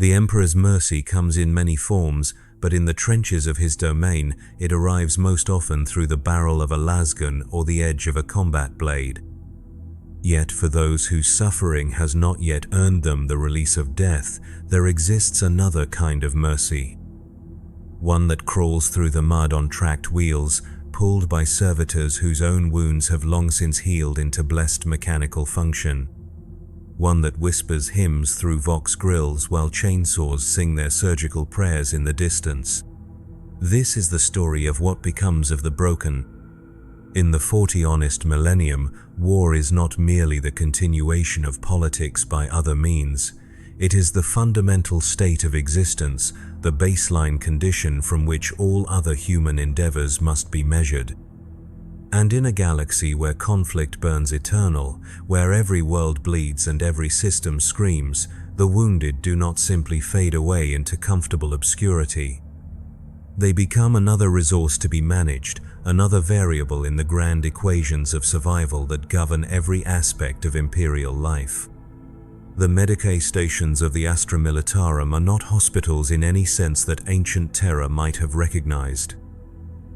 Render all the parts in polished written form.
The Emperor's mercy comes in many forms, but in the trenches of his domain, it arrives most often through the barrel of a lasgun or the edge of a combat blade. Yet for those whose suffering has not yet earned them the release of death, there exists another kind of mercy. One that crawls through the mud on tracked wheels, pulled by servitors whose own wounds have long since healed into blessed mechanical function. One that whispers hymns through vox grills while chainsaws sing their surgical prayers in the distance. This is the story of what becomes of the broken. In the 40 honest millennium, war is not merely the continuation of politics by other means. It is the fundamental state of existence, the baseline condition from which all other human endeavors must be measured. And in a galaxy where conflict burns eternal, where every world bleeds and every system screams, the wounded do not simply fade away into comfortable obscurity. They become another resource to be managed, another variable in the grand equations of survival that govern every aspect of imperial life. The Medicae stations of the Astra Militarum are not hospitals in any sense that ancient Terra might have recognized.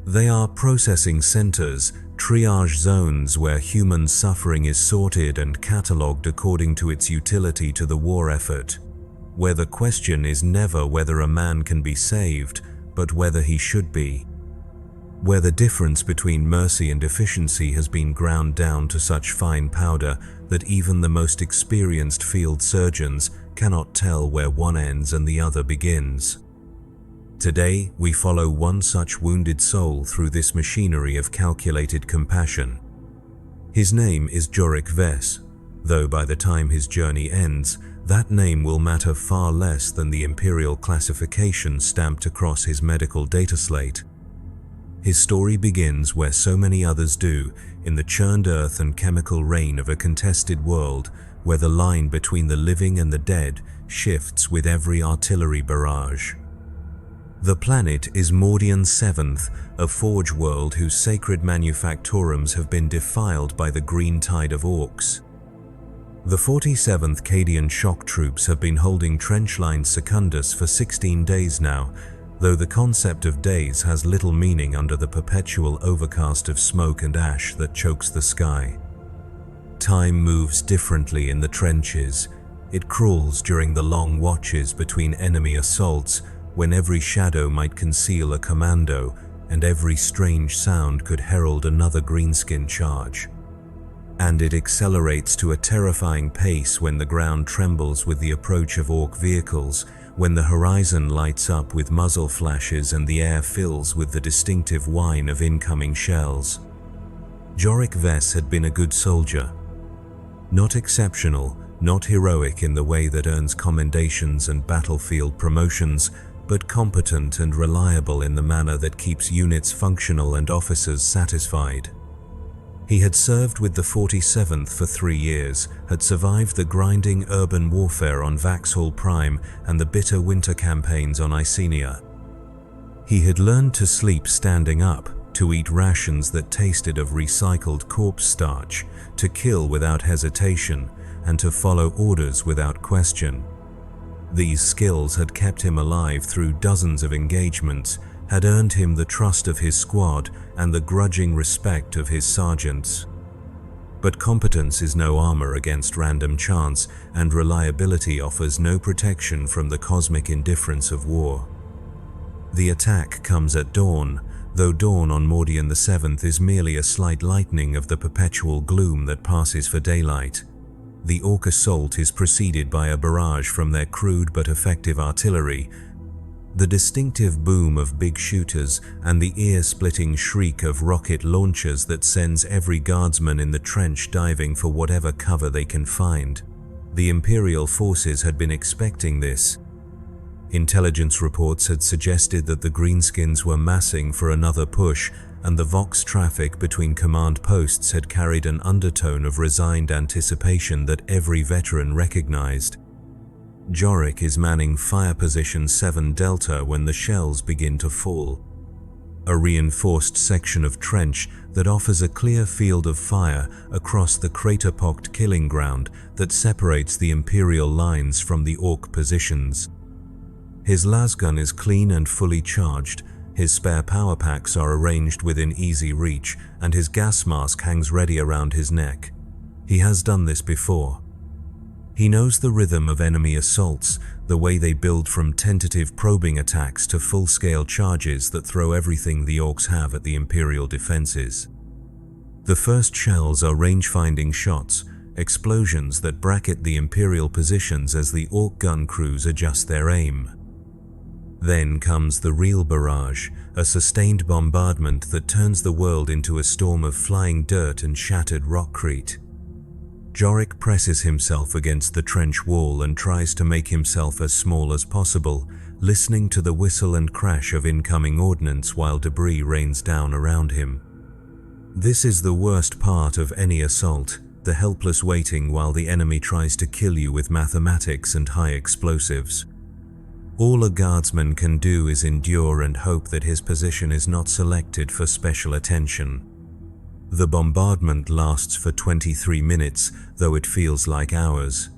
They are processing centers, triage zones where human suffering is sorted and catalogued according to its utility to the war effort, where the question is never whether a man can be saved, but whether he should be. Where the difference between mercy and efficiency has been ground down to such fine powder that even the most experienced field surgeons cannot tell where one ends and the other begins. Today, we follow one such wounded soul through this machinery of calculated compassion. His name is Jorik Vess, though by the time his journey ends, that name will matter far less than the imperial classification stamped across his medical data slate. His story begins where so many others do, in the churned earth and chemical rain of a contested world, where the line between the living and the dead shifts with every artillery barrage. The planet is Mordian 7th, a forge world whose sacred manufactorums have been defiled by the green tide of orcs. The 47th Cadian shock troops have been holding trench-lined Secundus for 16 days now, though the concept of days has little meaning under the perpetual overcast of smoke and ash that chokes the sky. Time moves differently in the trenches. It crawls during the long watches between enemy assaults, when every shadow might conceal a commando and every strange sound could herald another greenskin charge. And it accelerates to a terrifying pace when the ground trembles with the approach of orc vehicles, when the horizon lights up with muzzle flashes and the air fills with the distinctive whine of incoming shells. Jorik Vess had been a good soldier. Not exceptional, not heroic in the way that earns commendations and battlefield promotions, but competent and reliable in the manner that keeps units functional and officers satisfied. He had served with the 47th for 3 years, had survived the grinding urban warfare on Vaxhall Prime and the bitter winter campaigns on Icenia. He had learned to sleep standing up, to eat rations that tasted of recycled corpse starch, to kill without hesitation, and to follow orders without question. These skills had kept him alive through dozens of engagements, had earned him the trust of his squad and the grudging respect of his sergeants. But competence is no armor against random chance, and reliability offers no protection from the cosmic indifference of war. The attack comes at dawn, though dawn on Mordian the 7th is merely a slight lightening of the perpetual gloom that passes for daylight. The orc assault is preceded by a barrage from their crude but effective artillery, the distinctive boom of big shooters and the ear-splitting shriek of rocket launchers that sends every guardsman in the trench diving for whatever cover they can find. The Imperial forces had been expecting this. Intelligence reports had suggested that the Greenskins were massing for another push, and the Vox traffic between command posts had carried an undertone of resigned anticipation that every veteran recognized. Jorik is manning fire position 7 Delta when the shells begin to fall. A reinforced section of trench that offers a clear field of fire across the crater-pocked killing ground that separates the Imperial lines from the Orc positions. His lasgun is clean and fully charged, his spare power packs are arranged within easy reach, and his gas mask hangs ready around his neck. He has done this before. He knows the rhythm of enemy assaults, the way they build from tentative probing attacks to full-scale charges that throw everything the orcs have at the Imperial defenses. The first shells are range-finding shots, explosions that bracket the Imperial positions as the orc gun crews adjust their aim. Then comes the real barrage, a sustained bombardment that turns the world into a storm of flying dirt and shattered rockcrete. Jorik presses himself against the trench wall and tries to make himself as small as possible, listening to the whistle and crash of incoming ordnance while debris rains down around him. This is the worst part of any assault, the helpless waiting while the enemy tries to kill you with mathematics and high explosives. All a guardsman can do is endure and hope that his position is not selected for special attention. The bombardment lasts for 23 minutes, though it feels like hours.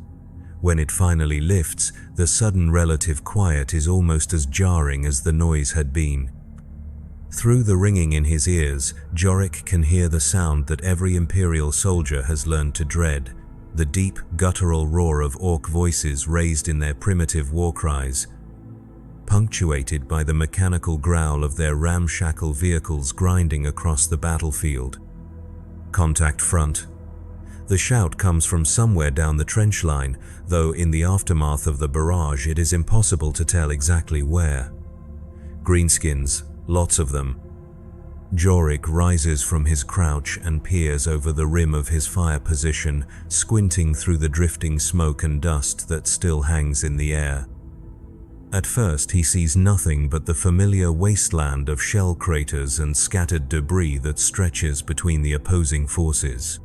When it finally lifts, the sudden relative quiet is almost as jarring as the noise had been. Through the ringing in his ears, Jorik can hear the sound that every Imperial soldier has learned to dread, the deep, guttural roar of orc voices raised in their primitive war cries, punctuated by the mechanical growl of their ramshackle vehicles grinding across the battlefield. Contact front. The shout comes from somewhere down the trench line, though in the aftermath of the barrage it is impossible to tell exactly where. Greenskins, lots of them. Jorik rises from his crouch and peers over the rim of his fire position, squinting through the drifting smoke and dust that still hangs in the air. At first he sees nothing but the familiar wasteland of shell craters and scattered debris that stretches between the opposing forces.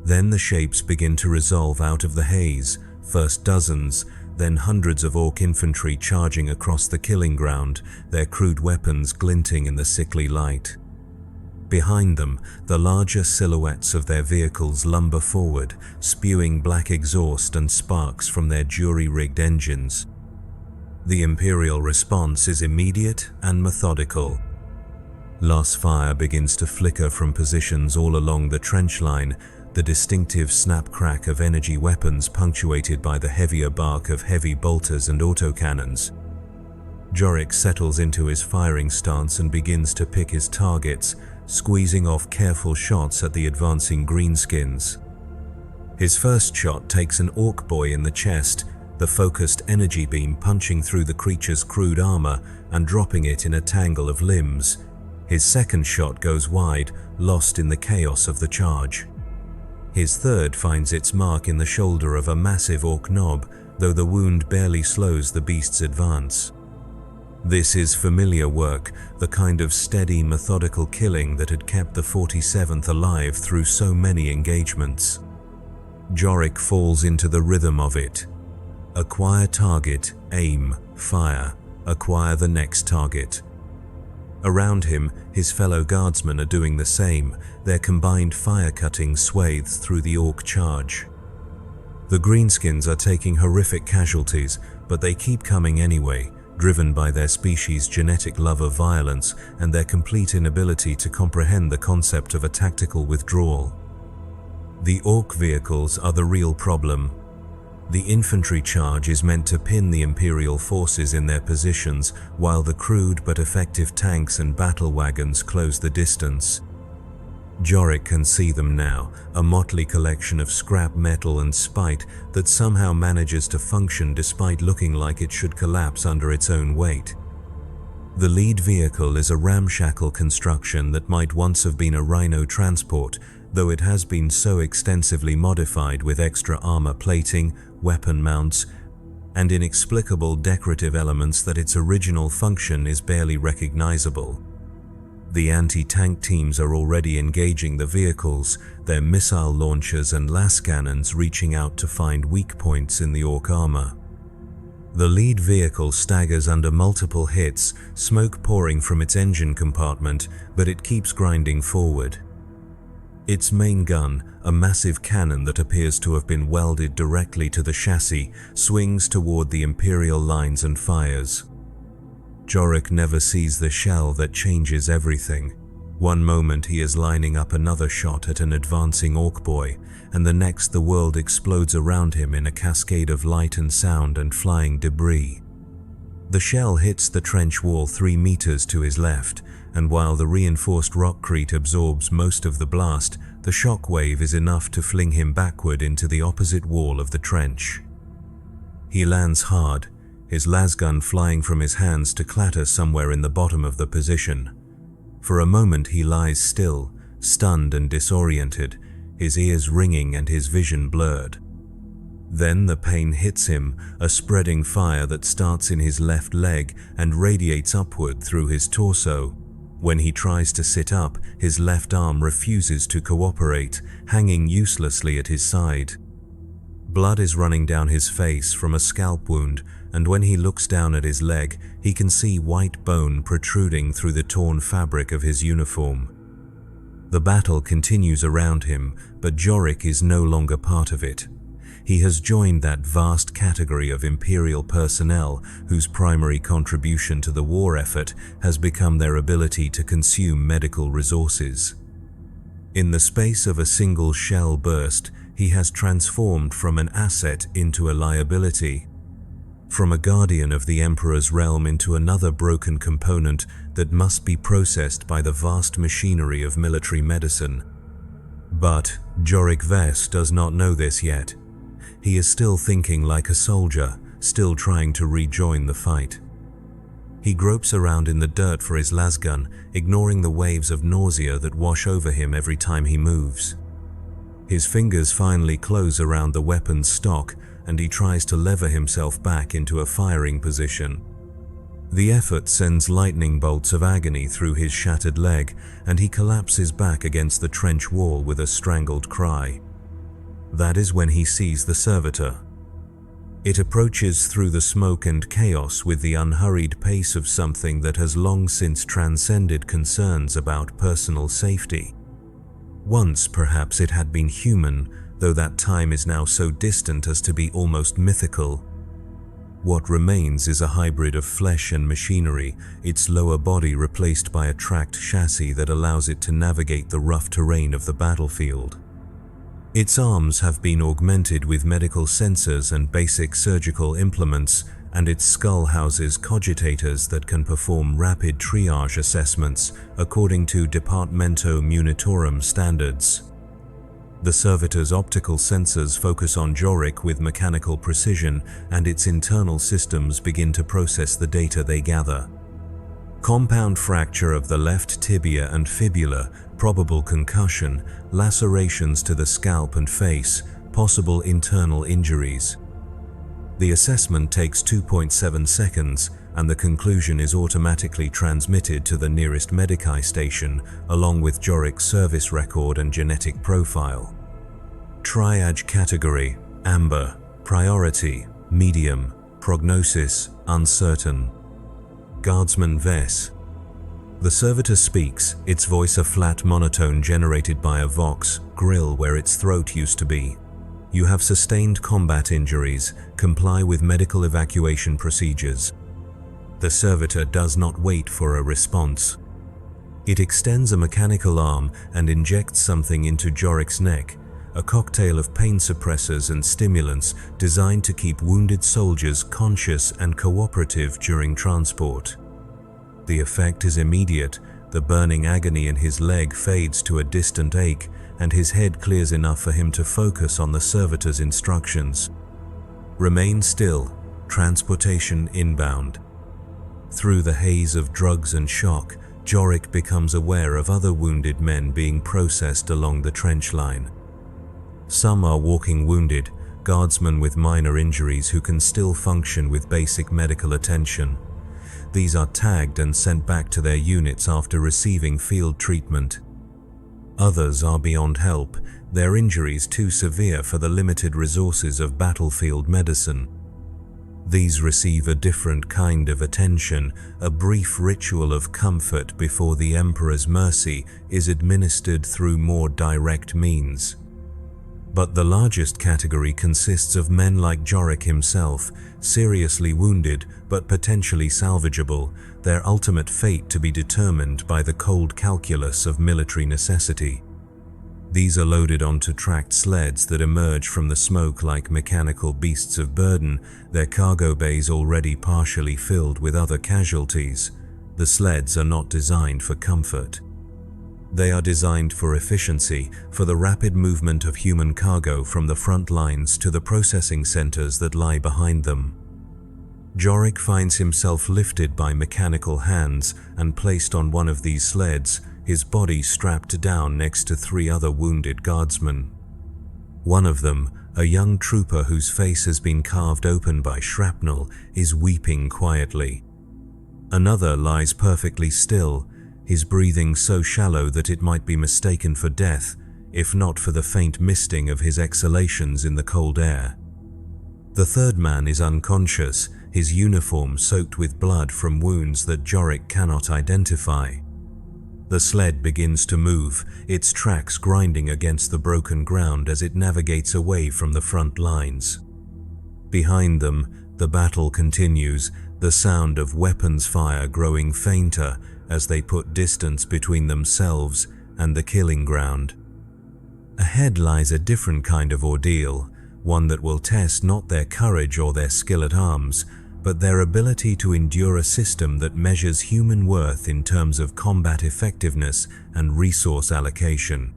Then the shapes begin to resolve out of the haze, first dozens, then hundreds of orc infantry charging across the killing ground, their crude weapons glinting in the sickly light. Behind them, the larger silhouettes of their vehicles lumber forward, spewing black exhaust and sparks from their jury-rigged engines. The Imperial response is immediate and methodical. Loss fire begins to flicker from positions all along the trench line, the distinctive snap-crack of energy weapons punctuated by the heavier bark of heavy bolters and autocannons. Jorik settles into his firing stance and begins to pick his targets, squeezing off careful shots at the advancing greenskins. His first shot takes an orc boy in the chest, the focused energy beam punching through the creature's crude armor and dropping it in a tangle of limbs. His second shot goes wide, lost in the chaos of the charge. His third finds its mark in the shoulder of a massive orc knob, though the wound barely slows the beast's advance. This is familiar work, the kind of steady, methodical killing that had kept the 47th alive through so many engagements. Jorik falls into the rhythm of it. Acquire target, aim, fire, acquire the next target. Around him, his fellow guardsmen are doing the same, their combined fire-cutting swathes through the orc charge. The greenskins are taking horrific casualties, but they keep coming anyway, driven by their species' genetic love of violence and their complete inability to comprehend the concept of a tactical withdrawal. The orc vehicles are the real problem. The infantry charge is meant to pin the Imperial forces in their positions, while the crude but effective tanks and battle wagons close the distance. Jorik can see them now, a motley collection of scrap metal and spite that somehow manages to function despite looking like it should collapse under its own weight. The lead vehicle is a ramshackle construction that might once have been a rhino transport, though it has been so extensively modified with extra armor plating, weapon mounts, and inexplicable decorative elements that its original function is barely recognizable. The anti-tank teams are already engaging the vehicles, their missile launchers and las cannons reaching out to find weak points in the orc armor. The lead vehicle staggers under multiple hits, smoke pouring from its engine compartment, but it keeps grinding forward. Its main gun, a massive cannon that appears to have been welded directly to the chassis, swings toward the Imperial lines and fires. Jorik never sees the shell that changes everything. One moment he is lining up another shot at an advancing orc boy, and the next the world explodes around him in a cascade of light and sound and flying debris. The shell hits the trench wall 3 meters to his left, and while the reinforced rockcrete absorbs most of the blast, the shock wave is enough to fling him backward into the opposite wall of the trench. He lands hard, his lasgun flying from his hands to clatter somewhere in the bottom of the position. For a moment he lies still, stunned and disoriented, his ears ringing and his vision blurred. Then the pain hits him, a spreading fire that starts in his left leg and radiates upward through his torso. When he tries to sit up, his left arm refuses to cooperate, hanging uselessly at his side. Blood is running down his face from a scalp wound, and when he looks down at his leg, he can see white bone protruding through the torn fabric of his uniform. The battle continues around him, but Jorik is no longer part of it. He has joined that vast category of Imperial personnel whose primary contribution to the war effort has become their ability to consume medical resources. In the space of a single shell burst, he has transformed from an asset into a liability. From a guardian of the Emperor's realm into another broken component that must be processed by the vast machinery of military medicine. But Jorik Vess does not know this yet. He is still thinking like a soldier, still trying to rejoin the fight. He gropes around in the dirt for his lasgun, ignoring the waves of nausea that wash over him every time he moves. His fingers finally close around the weapon's stock, and he tries to lever himself back into a firing position. The effort sends lightning bolts of agony through his shattered leg, and he collapses back against the trench wall with a strangled cry. That is when he sees the servitor. It approaches through the smoke and chaos with the unhurried pace of something that has long since transcended concerns about personal safety. Once, perhaps, it had been human, though that time is now so distant as to be almost mythical. What remains is a hybrid of flesh and machinery, its lower body replaced by a tracked chassis that allows it to navigate the rough terrain of the battlefield. Its arms have been augmented with medical sensors and basic surgical implements, and its skull houses cogitators that can perform rapid triage assessments according to Departamento Munitorum standards. The servitor's optical sensors focus on Jorik with mechanical precision, and its internal systems begin to process the data they gather. Compound fracture of the left tibia and fibula, probable concussion, lacerations to the scalp and face, possible internal injuries. The assessment takes 2.7 seconds, and the conclusion is automatically transmitted to the nearest Medici station, along with Jorik's service record and genetic profile. Triage category: Amber, priority, medium, prognosis, uncertain. Guardsman Vess. The servitor speaks, its voice a flat monotone generated by a vox grill where its throat used to be. You have sustained combat injuries. Comply with medical evacuation procedures. The servitor does not wait for a response. It extends a mechanical arm and injects something into Jorik's neck, a cocktail of pain suppressors and stimulants designed to keep wounded soldiers conscious and cooperative during transport. The effect is immediate. The burning agony in his leg fades to a distant ache, and his head clears enough for him to focus on the servitor's instructions. Remain still. Transportation inbound. Through the haze of drugs and shock, Jorik becomes aware of other wounded men being processed along the trench line. Some are walking wounded, guardsmen with minor injuries who can still function with basic medical attention. These are tagged and sent back to their units after receiving field treatment. Others are beyond help, their injuries too severe for the limited resources of battlefield medicine. These receive a different kind of attention, a brief ritual of comfort before the Emperor's mercy is administered through more direct means. But the largest category consists of men like Jorik himself, seriously wounded but potentially salvageable, their ultimate fate to be determined by the cold calculus of military necessity. These are loaded onto tracked sleds that emerge from the smoke like mechanical beasts of burden, their cargo bays already partially filled with other casualties. The sleds are not designed for comfort. They are designed for efficiency, for the rapid movement of human cargo from the front lines to the processing centers that lie behind them. Jorik finds himself lifted by mechanical hands and placed on one of these sleds, his body strapped down next to 3 other wounded guardsmen. One of them, a young trooper whose face has been carved open by shrapnel, is weeping quietly. Another lies perfectly still, his breathing so shallow that it might be mistaken for death, if not for the faint misting of his exhalations in the cold air. The third man is unconscious, his uniform soaked with blood from wounds that Jorik cannot identify. The sled begins to move, its tracks grinding against the broken ground as it navigates away from the front lines. Behind them, the battle continues, the sound of weapons fire growing fainter as they put distance between themselves and the killing ground. Ahead lies a different kind of ordeal, one that will test not their courage or their skill at arms, but their ability to endure a system that measures human worth in terms of combat effectiveness and resource allocation.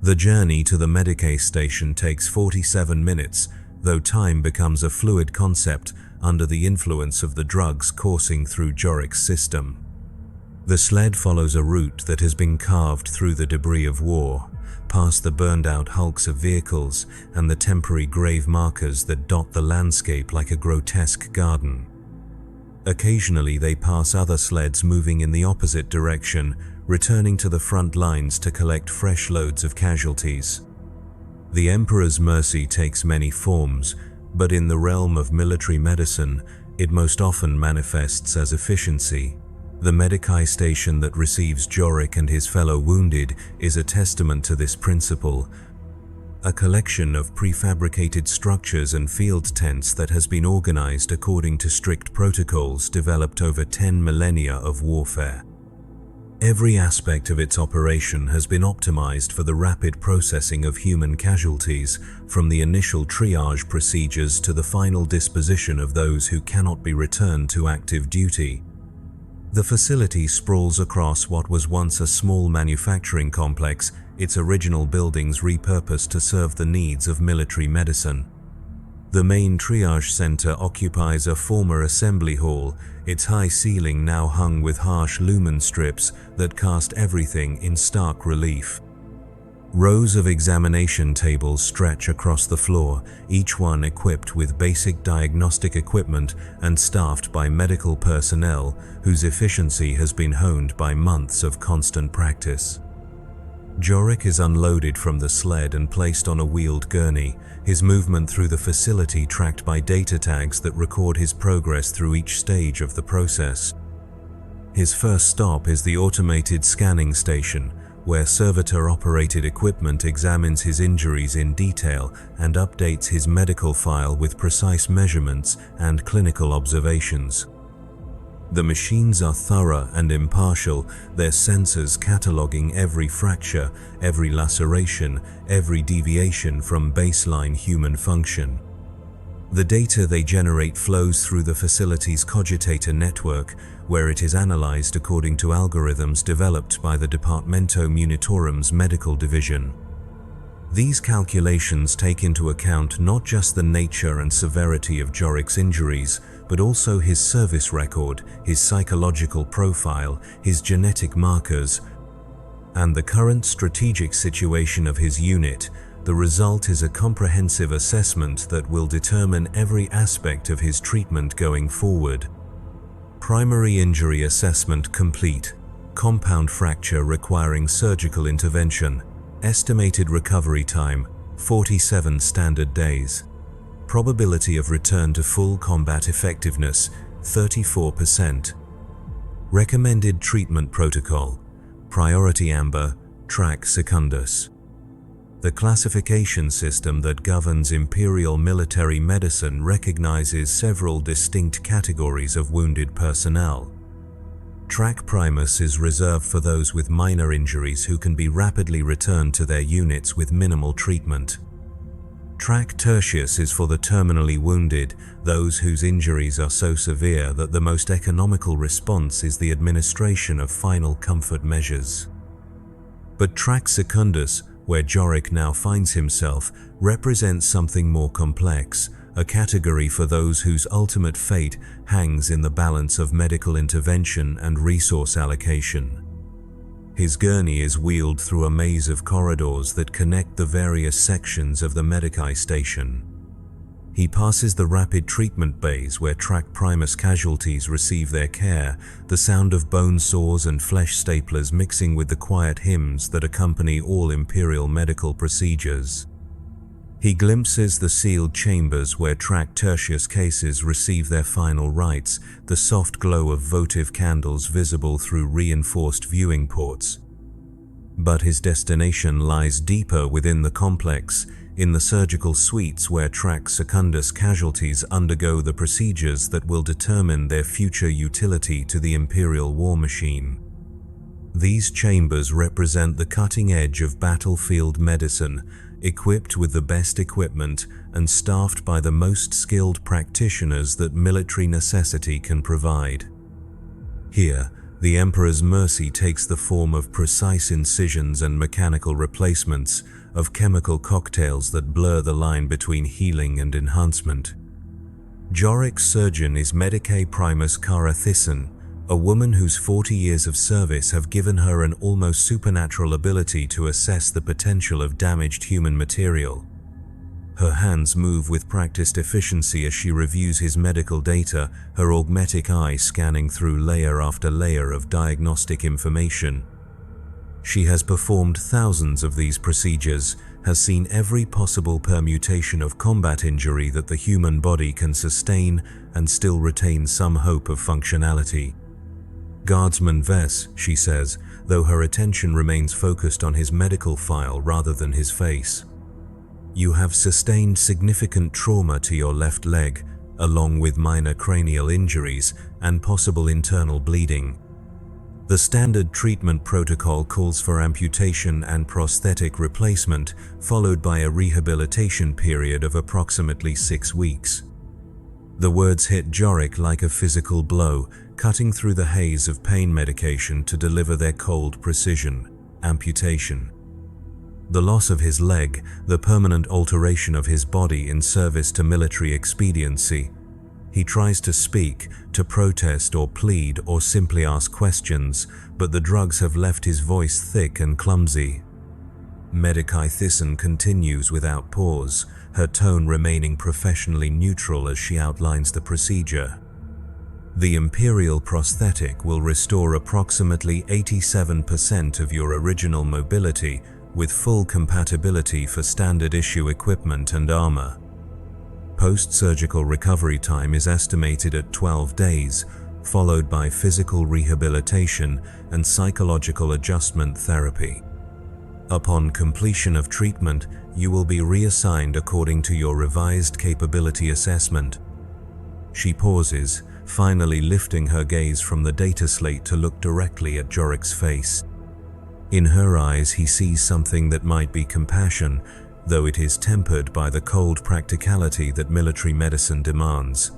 The journey to the Medicae station takes 47 minutes, though time becomes a fluid concept under the influence of the drugs coursing through Jorik's system. The sled follows a route that has been carved through the debris of war, past the burned-out hulks of vehicles and the temporary grave markers that dot the landscape like a grotesque garden. Occasionally they pass other sleds moving in the opposite direction, returning to the front lines to collect fresh loads of casualties. The Emperor's mercy takes many forms, but in the realm of military medicine, it most often manifests as efficiency. The Medicae station that receives Jorik and his fellow wounded is a testament to this principle. A collection of prefabricated structures and field tents that has been organized according to strict protocols developed over 10 millennia of warfare. Every aspect of its operation has been optimized for the rapid processing of human casualties, from the initial triage procedures to the final disposition of those who cannot be returned to active duty. The facility sprawls across what was once a small manufacturing complex, its original buildings repurposed to serve the needs of military medicine. The main triage center occupies a former assembly hall, its high ceiling now hung with harsh lumen strips that cast everything in stark relief. Rows of examination tables stretch across the floor, each one equipped with basic diagnostic equipment and staffed by medical personnel whose efficiency has been honed by months of constant practice. Jorik is unloaded from the sled and placed on a wheeled gurney, his movement through the facility tracked by data tags that record his progress through each stage of the process. His first stop is the automated scanning station, where servitor-operated equipment examines his injuries in detail and updates his medical file with precise measurements and clinical observations. The machines are thorough and impartial, their sensors cataloging every fracture, every laceration, every deviation from baseline human function. The data they generate flows through the facility's cogitator network, where it is analyzed according to algorithms developed by the Departamento Munitorum's medical division. These calculations take into account not just the nature and severity of Jorik's injuries, but also his service record, his psychological profile, his genetic markers, and the current strategic situation of his unit. The result is a comprehensive assessment that will determine every aspect of his treatment going forward. Primary injury assessment complete. Compound fracture requiring surgical intervention. Estimated recovery time, 47 standard days. Probability of return to full combat effectiveness, 34%. Recommended treatment protocol, Priority Amber, Track Secundus. The classification system that governs imperial military medicine recognizes several distinct categories of wounded personnel. Track Primus is reserved for those with minor injuries who can be rapidly returned to their units with minimal treatment. Track Tertius is for the terminally wounded, those whose injuries are so severe that the most economical response is the administration of final comfort measures. But Track Secundus, where Jorik now finds himself, represents something more complex, a category for those whose ultimate fate hangs in the balance of medical intervention and resource allocation. His gurney is wheeled through a maze of corridors that connect the various sections of the Medici station. He passes the rapid treatment bays where Track Primus casualties receive their care, the sound of bone saws and flesh staplers mixing with the quiet hymns that accompany all imperial medical procedures. He glimpses the sealed chambers where Track Tertius cases receive their final rites, the soft glow of votive candles visible through reinforced viewing ports. But his destination lies deeper within the complex, in the surgical suites where Track Secundus casualties undergo the procedures that will determine their future utility to the imperial war machine. These chambers represent the cutting edge of battlefield medicine, equipped with the best equipment and staffed by the most skilled practitioners that military necessity can provide. Here, the Emperor's mercy takes the form of precise incisions and mechanical replacements, of chemical cocktails that blur the line between healing and enhancement. Jorik's surgeon is Medicae Primus Cara Thyssen, a woman whose 40 years of service have given her an almost supernatural ability to assess the potential of damaged human material. Her hands move with practiced efficiency as she reviews his medical data, her augmetic eye scanning through layer after layer of diagnostic information. She has performed thousands of these procedures, has seen every possible permutation of combat injury that the human body can sustain and still retain some hope of functionality. Guardsman Vess, she says, though her attention remains focused on his medical file rather than his face. You have sustained significant trauma to your left leg, along with minor cranial injuries and possible internal bleeding. The standard treatment protocol calls for amputation and prosthetic replacement, followed by a rehabilitation period of approximately 6 weeks. The words hit Jorik like a physical blow, cutting through the haze of pain medication to deliver their cold precision: amputation. The loss of his leg, the permanent alteration of his body in service to military expediency. He tries to speak, to protest or plead or simply ask questions, but the drugs have left his voice thick and clumsy. Medicae Thyssen continues without pause, her tone remaining professionally neutral as she outlines the procedure. The Imperial prosthetic will restore approximately 87% of your original mobility, with full compatibility for standard issue equipment and armor. Post-surgical recovery time is estimated at 12 days, followed by physical rehabilitation and psychological adjustment therapy. Upon completion of treatment, you will be reassigned according to your revised capability assessment. She pauses, finally lifting her gaze from the data slate to look directly at Jorik's face. In her eyes he sees something that might be compassion, though it is tempered by the cold practicality that military medicine demands.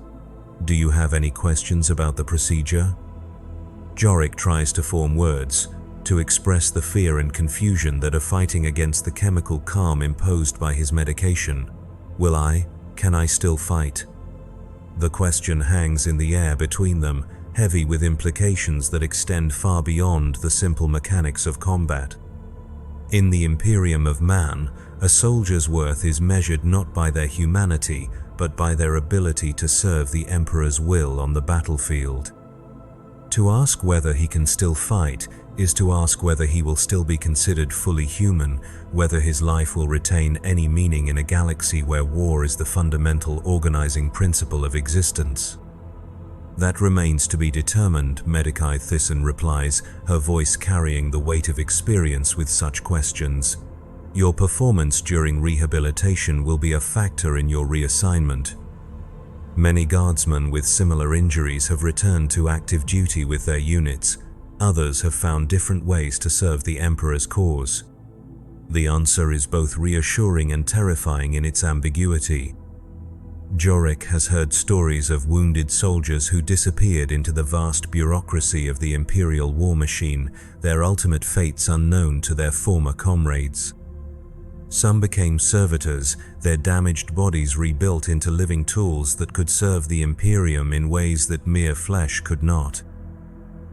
Do you have any questions about the procedure? Jorik tries to form words, to express the fear and confusion that are fighting against the chemical calm imposed by his medication. Can I still fight? The question hangs in the air between them, heavy with implications that extend far beyond the simple mechanics of combat. In the Imperium of Man, a soldier's worth is measured not by their humanity, but by their ability to serve the Emperor's will on the battlefield. To ask whether he can still fight is to ask whether he will still be considered fully human, whether his life will retain any meaning in a galaxy where war is the fundamental organizing principle of existence. That remains to be determined, Medikai Thyssen replies, her voice carrying the weight of experience with such questions. Your performance during rehabilitation will be a factor in your reassignment. Many guardsmen with similar injuries have returned to active duty with their units. Others have found different ways to serve the Emperor's cause. The answer is both reassuring and terrifying in its ambiguity. Jorik has heard stories of wounded soldiers who disappeared into the vast bureaucracy of the Imperial war machine, their ultimate fates unknown to their former comrades. Some became servitors, their damaged bodies rebuilt into living tools that could serve the Imperium in ways that mere flesh could not.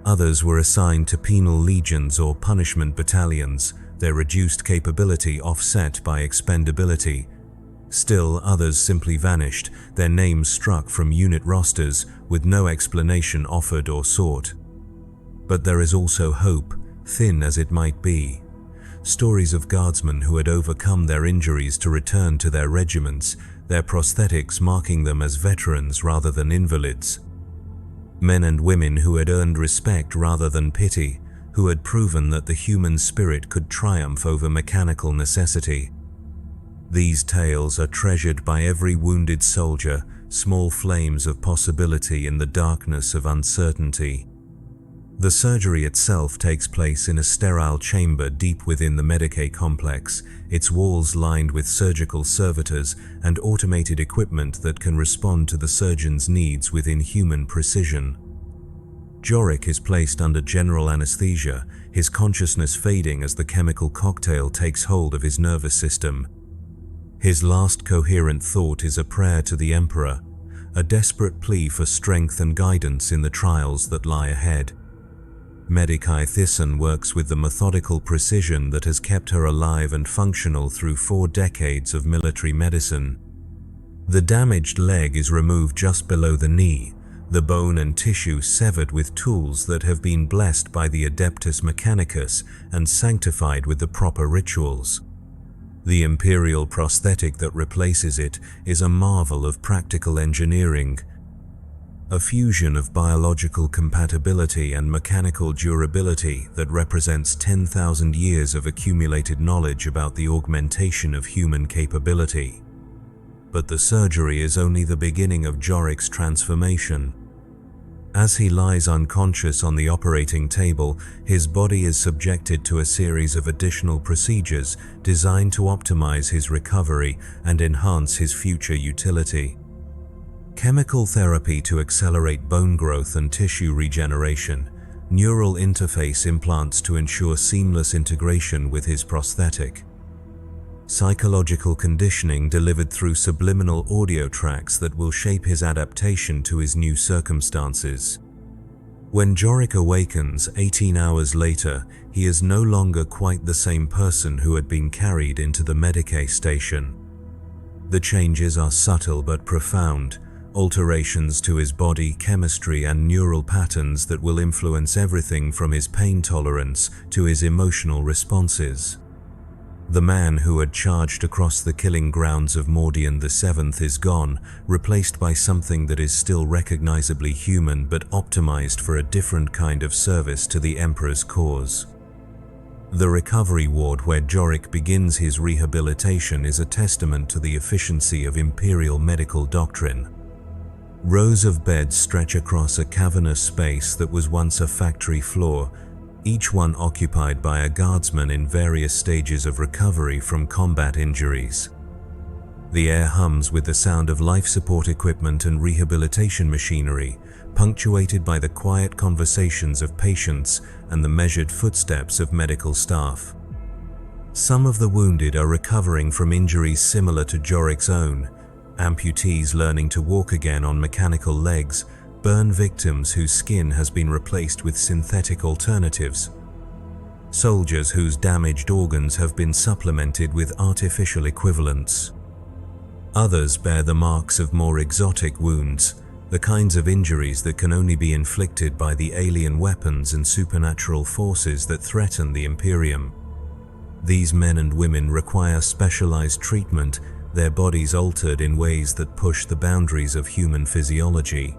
Others were assigned to penal legions or punishment battalions, their reduced capability offset by expendability. Still, others simply vanished, their names struck from unit rosters with no explanation offered or sought. But there is also hope, thin as it might be. Stories of guardsmen who had overcome their injuries to return to their regiments, their prosthetics marking them as veterans rather than invalids. Men and women who had earned respect rather than pity, who had proven that the human spirit could triumph over mechanical necessity. These tales are treasured by every wounded soldier, small flames of possibility in the darkness of uncertainty. The surgery itself takes place in a sterile chamber deep within the Medicae complex, its walls lined with surgical servitors and automated equipment that can respond to the surgeon's needs with inhuman precision. Jorik is placed under general anesthesia, his consciousness fading as the chemical cocktail takes hold of his nervous system. His last coherent thought is a prayer to the Emperor, a desperate plea for strength and guidance in the trials that lie ahead. Medikai Thyssen works with the methodical precision that has kept her alive and functional through 4 decades of military medicine. The damaged leg is removed just below the knee, the bone and tissue severed with tools that have been blessed by the Adeptus Mechanicus and sanctified with the proper rituals. The imperial prosthetic that replaces it is a marvel of practical engineering, a fusion of biological compatibility and mechanical durability that represents 10,000 years of accumulated knowledge about the augmentation of human capability. But the surgery is only the beginning of Jorik's transformation. As he lies unconscious on the operating table, his body is subjected to a series of additional procedures designed to optimize his recovery and enhance his future utility. Chemical therapy to accelerate bone growth and tissue regeneration, neural interface implants to ensure seamless integration with his prosthetic. Psychological conditioning delivered through subliminal audio tracks that will shape his adaptation to his new circumstances. When Jorik awakens 18 hours later, he is no longer quite the same person who had been carried into the Medicae station. The changes are subtle but profound, alterations to his body chemistry and neural patterns that will influence everything from his pain tolerance to his emotional responses. The man who had charged across the killing grounds of Mordian VII is gone, replaced by something that is still recognizably human but optimized for a different kind of service to the Emperor's cause. The recovery ward where Jorik begins his rehabilitation is a testament to the efficiency of imperial medical doctrine. Rows of beds stretch across a cavernous space that was once a factory floor, each one occupied by a guardsman in various stages of recovery from combat injuries. The air hums with the sound of life support equipment and rehabilitation machinery, punctuated by the quiet conversations of patients and the measured footsteps of medical staff. Some of the wounded are recovering from injuries similar to Jorik's own, amputees learning to walk again on mechanical legs, burn victims whose skin has been replaced with synthetic alternatives, soldiers whose damaged organs have been supplemented with artificial equivalents. Others bear the marks of more exotic wounds, the kinds of injuries that can only be inflicted by the alien weapons and supernatural forces that threaten the Imperium. These men and women require specialized treatment, their bodies altered in ways that push the boundaries of human physiology.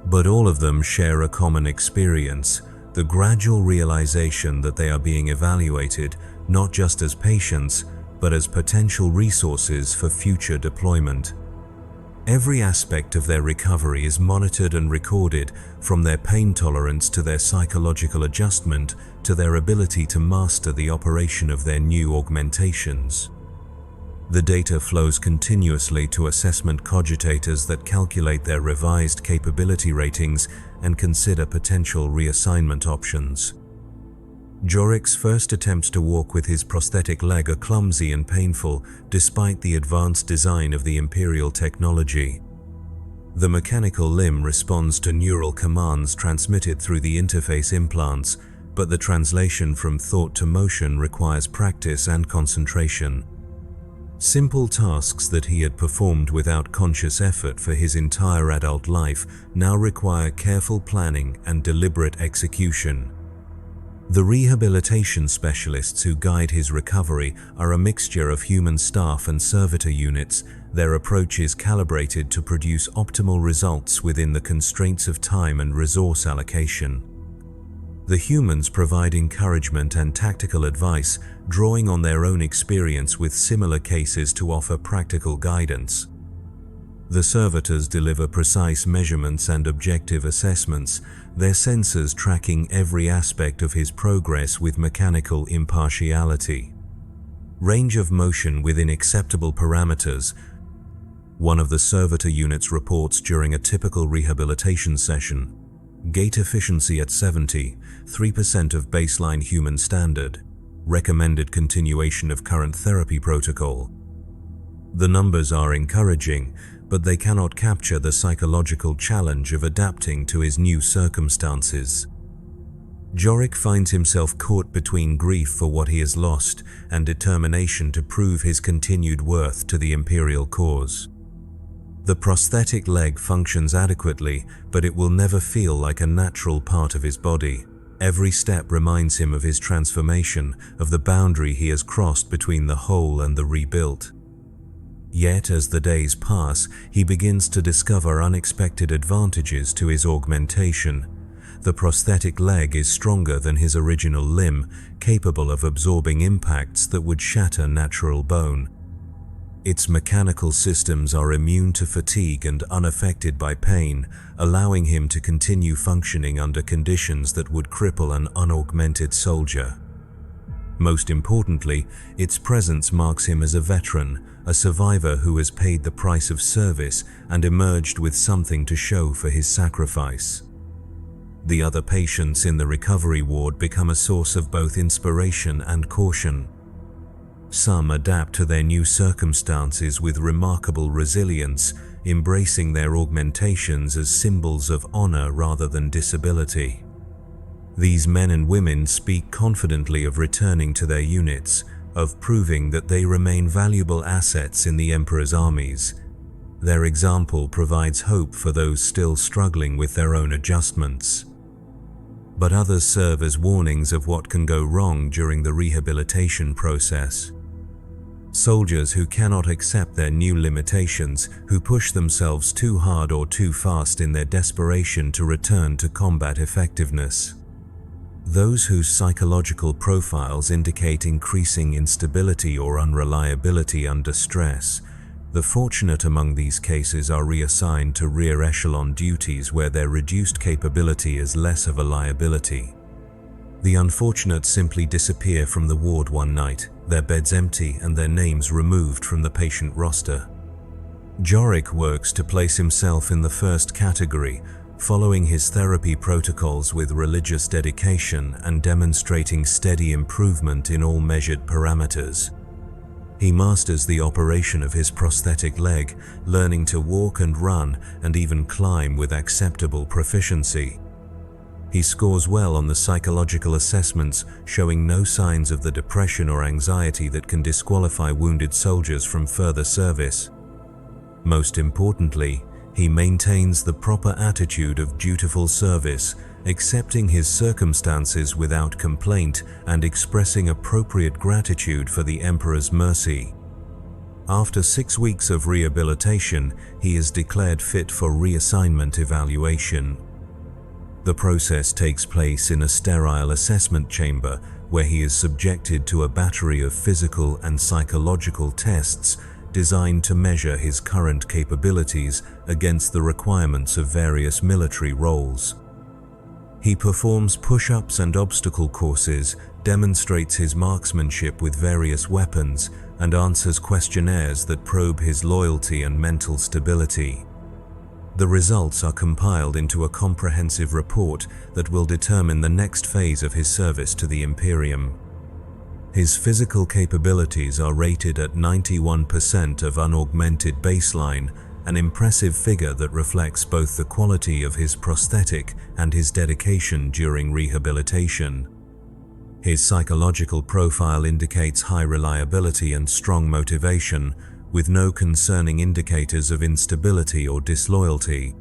But all of them share a common experience, the gradual realization that they are being evaluated not just as patients, but as potential resources for future deployment. Every aspect of their recovery is monitored and recorded, from their pain tolerance to their psychological adjustment to their ability to master the operation of their new augmentations. The data flows continuously to assessment cogitators that calculate their revised capability ratings and consider potential reassignment options. Jorik's first attempts to walk with his prosthetic leg are clumsy and painful, despite the advanced design of the Imperial technology. The mechanical limb responds to neural commands transmitted through the interface implants, but the translation from thought to motion requires practice and concentration. Simple tasks that he had performed without conscious effort for his entire adult life now require careful planning and deliberate execution. The rehabilitation specialists who guide his recovery are a mixture of human staff and servitor units. Their approach is calibrated to produce optimal results within the constraints of time and resource allocation. The humans provide encouragement and tactical advice, drawing on their own experience with similar cases to offer practical guidance. The servitors deliver precise measurements and objective assessments, their sensors tracking every aspect of his progress with mechanical impartiality. Range of motion within acceptable parameters. One of the servitor units reports during a typical rehabilitation session. Gait efficiency at 70, 3% of baseline human standard. Recommended continuation of current therapy protocol. The numbers are encouraging, but they cannot capture the psychological challenge of adapting to his new circumstances. Jorik finds himself caught between grief for what he has lost and determination to prove his continued worth to the Imperial cause. The prosthetic leg functions adequately, but it will never feel like a natural part of his body. Every step reminds him of his transformation, of the boundary he has crossed between the whole and the rebuilt. Yet, as the days pass, he begins to discover unexpected advantages to his augmentation. The prosthetic leg is stronger than his original limb, capable of absorbing impacts that would shatter natural bone. Its mechanical systems are immune to fatigue and unaffected by pain, allowing him to continue functioning under conditions that would cripple an unaugmented soldier. Most importantly, its presence marks him as a veteran, a survivor who has paid the price of service and emerged with something to show for his sacrifice. The other patients in the recovery ward become a source of both inspiration and caution. Some adapt to their new circumstances with remarkable resilience, embracing their augmentations as symbols of honor rather than disability. These men and women speak confidently of returning to their units, of proving that they remain valuable assets in the Emperor's armies. Their example provides hope for those still struggling with their own adjustments. But others serve as warnings of what can go wrong during the rehabilitation process. Soldiers who cannot accept their new limitations, who push themselves too hard or too fast in their desperation to return to combat effectiveness. Those whose psychological profiles indicate increasing instability or unreliability under stress. The fortunate among these cases are reassigned to rear echelon duties where their reduced capability is less of a liability. The unfortunate simply disappear from the ward one night, their beds empty and their names removed from the patient roster. Jorik works to place himself in the first category, following his therapy protocols with religious dedication and demonstrating steady improvement in all measured parameters. He masters the operation of his prosthetic leg, learning to walk and run and even climb with acceptable proficiency. He scores well on the psychological assessments, showing no signs of the depression or anxiety that can disqualify wounded soldiers from further service. Most importantly, He maintains the proper attitude of dutiful service, accepting his circumstances without complaint and expressing appropriate gratitude for the Emperor's mercy. After 6 weeks of rehabilitation, he is declared fit for reassignment evaluation. The process takes place in a sterile assessment chamber where he is subjected to a battery of physical and psychological tests designed to measure his current capabilities against the requirements of various military roles. He performs push-ups and obstacle courses, demonstrates his marksmanship with various weapons, and answers questionnaires that probe his loyalty and mental stability. The results are compiled into a comprehensive report that will determine the next phase of his service to the Imperium. His physical capabilities are rated at 91% of unaugmented baseline, an impressive figure that reflects both the quality of his prosthetic and his dedication during rehabilitation. His psychological profile indicates high reliability and strong motivation, with no concerning indicators of instability or disloyalty.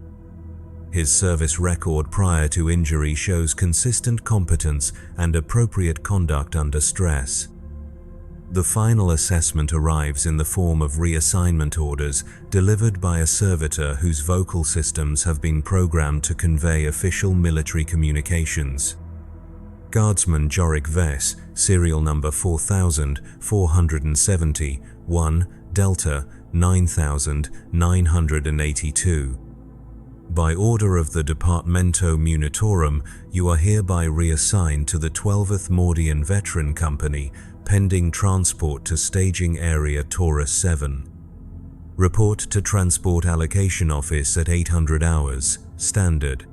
His service record prior to injury shows consistent competence and appropriate conduct under stress. The final assessment arrives in the form of reassignment orders delivered by a servitor whose vocal systems have been programmed to convey official military communications. Guardsman Jorik Vess, serial number 4470, 1, Delta 9982. By order of the Departamento Munitorum, you are hereby reassigned to the 12th Mordian Veteran Company, pending transport to Staging Area Taurus 7. Report to Transport Allocation Office at 800 hours, standard.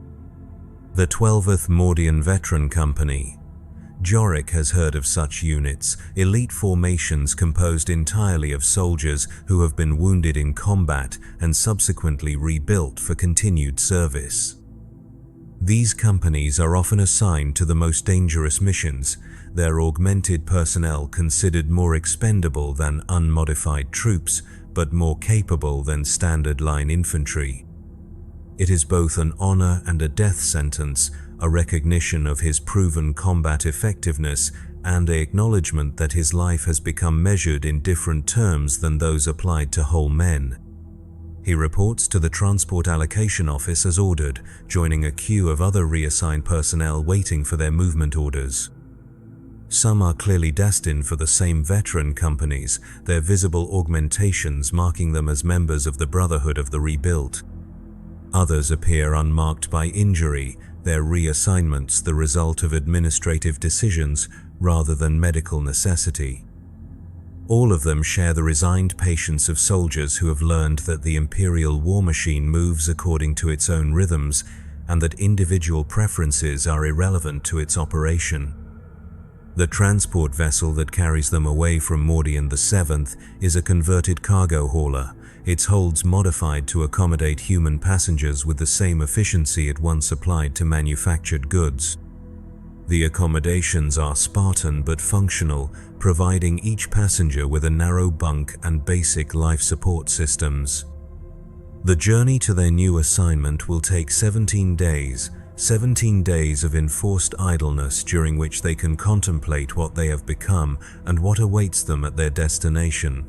The 12th Mordian Veteran Company. Jorik has heard of such units, elite formations composed entirely of soldiers who have been wounded in combat and subsequently rebuilt for continued service. These companies are often assigned to the most dangerous missions, their augmented personnel considered more expendable than unmodified troops, but more capable than standard line infantry. It is both an honor and a death sentence, a recognition of his proven combat effectiveness, and an acknowledgement that his life has become measured in different terms than those applied to whole men. He reports to the Transport Allocation Office as ordered, joining a queue of other reassigned personnel waiting for their movement orders. Some are clearly destined for the same veteran companies, their visible augmentations marking them as members of the Brotherhood of the Rebuilt. Others appear unmarked by injury, their reassignments the result of administrative decisions rather than medical necessity. All of them share the resigned patience of soldiers who have learned that the Imperial war machine moves according to its own rhythms and that individual preferences are irrelevant to its operation. The transport vessel that carries them away from Mordian VII is a converted cargo hauler, its holds modified to accommodate human passengers with the same efficiency it once applied to manufactured goods. The accommodations are Spartan but functional, providing each passenger with a narrow bunk and basic life support systems. The journey to their new assignment will take 17 days, 17 days of enforced idleness during which they can contemplate what they have become and what awaits them at their destination.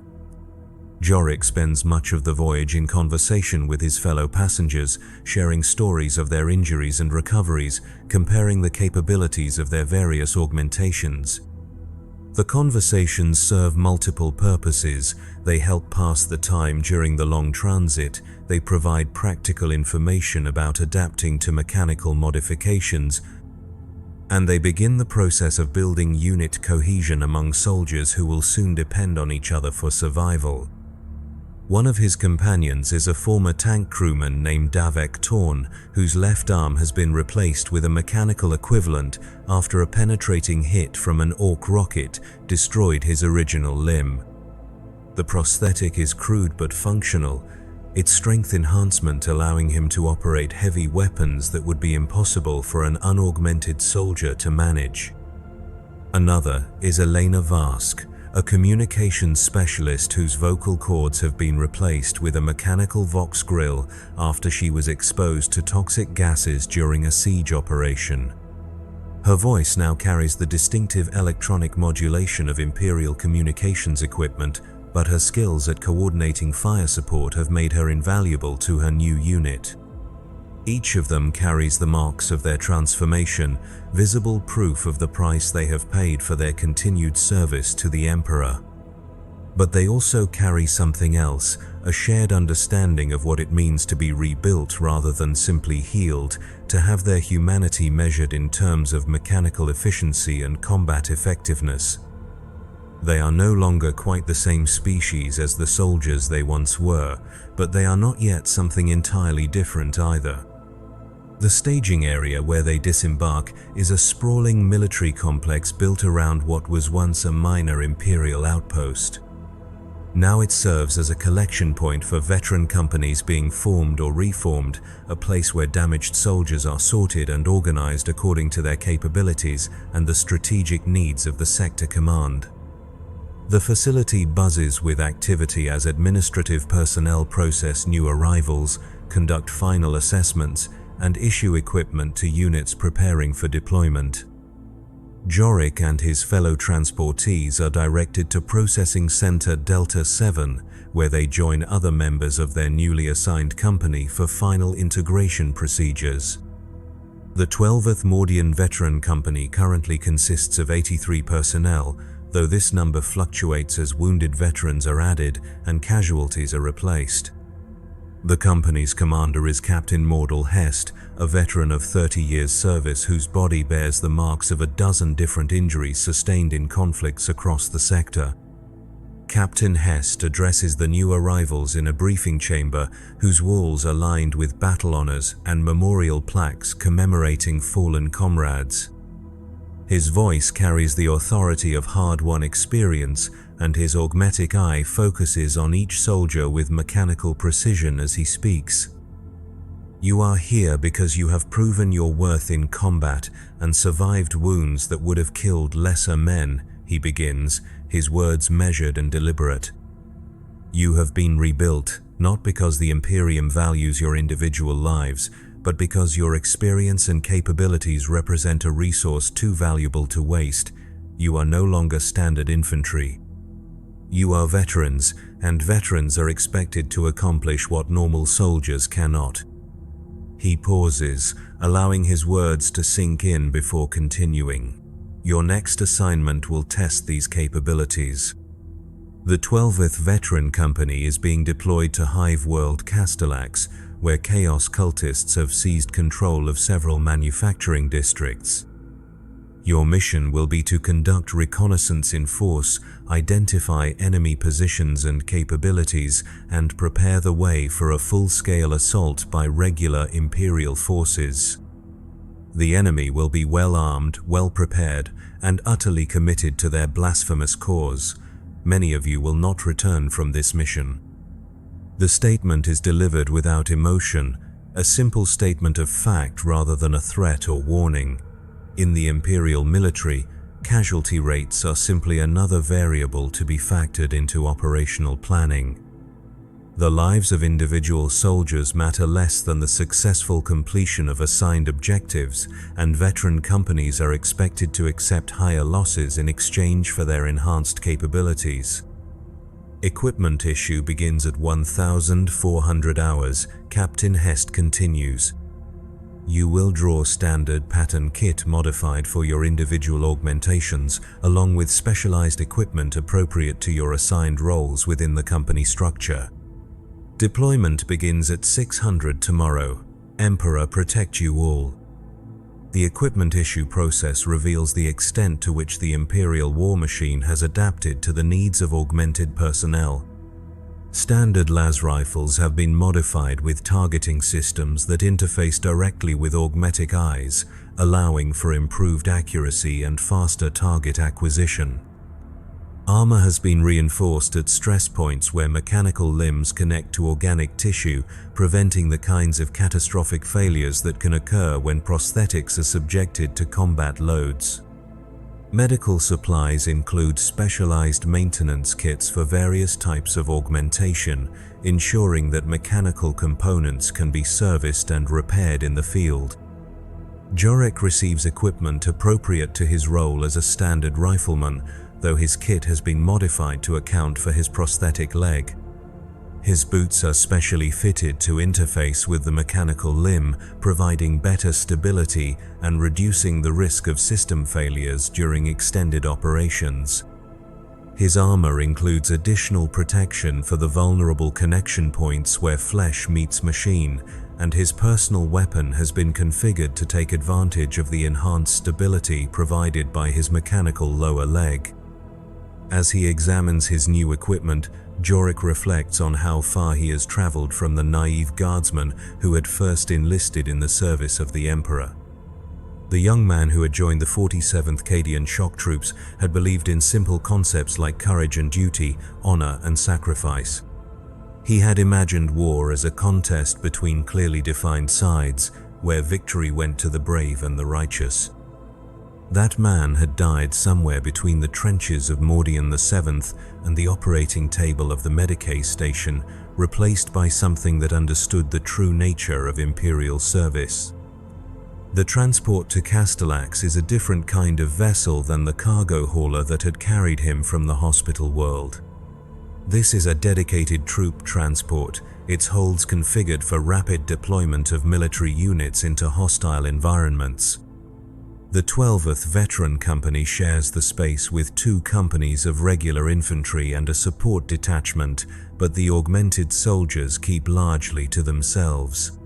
Jorik spends much of the voyage in conversation with his fellow passengers, sharing stories of their injuries and recoveries, comparing the capabilities of their various augmentations. The conversations serve multiple purposes. They help pass the time during the long transit, they provide practical information about adapting to mechanical modifications, and they begin the process of building unit cohesion among soldiers who will soon depend on each other for survival. One of his companions is a former tank crewman named Davek Torn, whose left arm has been replaced with a mechanical equivalent after a penetrating hit from an Orc rocket destroyed his original limb. The prosthetic is crude but functional, its strength enhancement allowing him to operate heavy weapons that would be impossible for an unaugmented soldier to manage. Another is Elena Vask, a communications specialist whose vocal cords have been replaced with a mechanical vox grill after she was exposed to toxic gases during a siege operation. Her voice now carries the distinctive electronic modulation of Imperial communications equipment, but her skills at coordinating fire support have made her invaluable to her new unit. Each of them carries the marks of their transformation, visible proof of the price they have paid for their continued service to the Emperor. But they also carry something else, a shared understanding of what it means to be rebuilt rather than simply healed, to have their humanity measured in terms of mechanical efficiency and combat effectiveness. They are no longer quite the same species as the soldiers they once were, but they are not yet something entirely different either. The staging area where they disembark is a sprawling military complex built around what was once a minor Imperial outpost. Now it serves as a collection point for veteran companies being formed or reformed, a place where damaged soldiers are sorted and organized according to their capabilities and the strategic needs of the sector command. The facility buzzes with activity as administrative personnel process new arrivals, conduct final assessments, and issue equipment to units preparing for deployment. Jorik and his fellow transportees are directed to Processing Center Delta 7, where they join other members of their newly assigned company for final integration procedures. The 12th Mordian Veteran Company currently consists of 83 personnel, though this number fluctuates as wounded veterans are added and casualties are replaced. The company's commander is Captain Mordal Hest, a veteran of 30 years' service whose body bears the marks of a dozen different injuries sustained in conflicts across the sector. Captain Hest addresses the new arrivals in a briefing chamber whose walls are lined with battle honors and memorial plaques commemorating fallen comrades. His voice carries the authority of hard-won experience, and his augmetic eye focuses on each soldier with mechanical precision as he speaks. "You are here because you have proven your worth in combat and survived wounds that would have killed lesser men," he begins, his words measured and deliberate. "You have been rebuilt, not because the Imperium values your individual lives, but because your experience and capabilities represent a resource too valuable to waste. You are no longer standard infantry. You are veterans, and veterans are expected to accomplish what normal soldiers cannot." He pauses, allowing his words to sink in before continuing. "Your next assignment will test these capabilities." The 12th Veteran Company is being deployed to Hive World Castellax, where Chaos cultists have seized control of several manufacturing districts. Your mission will be to conduct reconnaissance in force, identify enemy positions and capabilities, and prepare the way for a full-scale assault by regular Imperial forces. The enemy will be well-armed, well-prepared, and utterly committed to their blasphemous cause. Many of you will not return from this mission. The statement is delivered without emotion, a simple statement of fact rather than a threat or warning. In the Imperial military, casualty rates are simply another variable to be factored into operational planning. The lives of individual soldiers matter less than the successful completion of assigned objectives, and veteran companies are expected to accept higher losses in exchange for their enhanced capabilities. Equipment issue begins at 1,400 hours, Captain Hest continues. You will draw standard pattern kit modified for your individual augmentations, along with specialized equipment appropriate to your assigned roles within the company structure. Deployment begins at 600 tomorrow. Emperor protect you all. The equipment issue process reveals the extent to which the Imperial war machine has adapted to the needs of augmented personnel. Standard las rifles have been modified with targeting systems that interface directly with augmetic eyes, allowing for improved accuracy and faster target acquisition. Armor has been reinforced at stress points where mechanical limbs connect to organic tissue, preventing the kinds of catastrophic failures that can occur when prosthetics are subjected to combat loads. Medical supplies include specialized maintenance kits for various types of augmentation, ensuring that mechanical components can be serviced and repaired in the field. Jorek receives equipment appropriate to his role as a standard rifleman, though his kit has been modified to account for his prosthetic leg. His boots are specially fitted to interface with the mechanical limb, providing better stability and reducing the risk of system failures during extended operations. His armor includes additional protection for the vulnerable connection points where flesh meets machine, and his personal weapon has been configured to take advantage of the enhanced stability provided by his mechanical lower leg. As he examines his new equipment, Jorek reflects on how far he has traveled from the naive guardsman who had first enlisted in the service of the Emperor. The young man who had joined the 47th Cadian shock troops had believed in simple concepts like courage and duty, honor and sacrifice. He had imagined war as a contest between clearly defined sides, where victory went to the brave and the righteous. That man had died somewhere between the trenches of Mordian VII and the operating table of the Medicae station, replaced by something that understood the true nature of imperial service. The transport to Castellax is a different kind of vessel than the cargo hauler that had carried him from the hospital world. This is a dedicated troop transport, its holds configured for rapid deployment of military units into hostile environments. The 12th Veteran Company shares the space with 2 companies of regular infantry and a support detachment, but the augmented soldiers keep largely to themselves.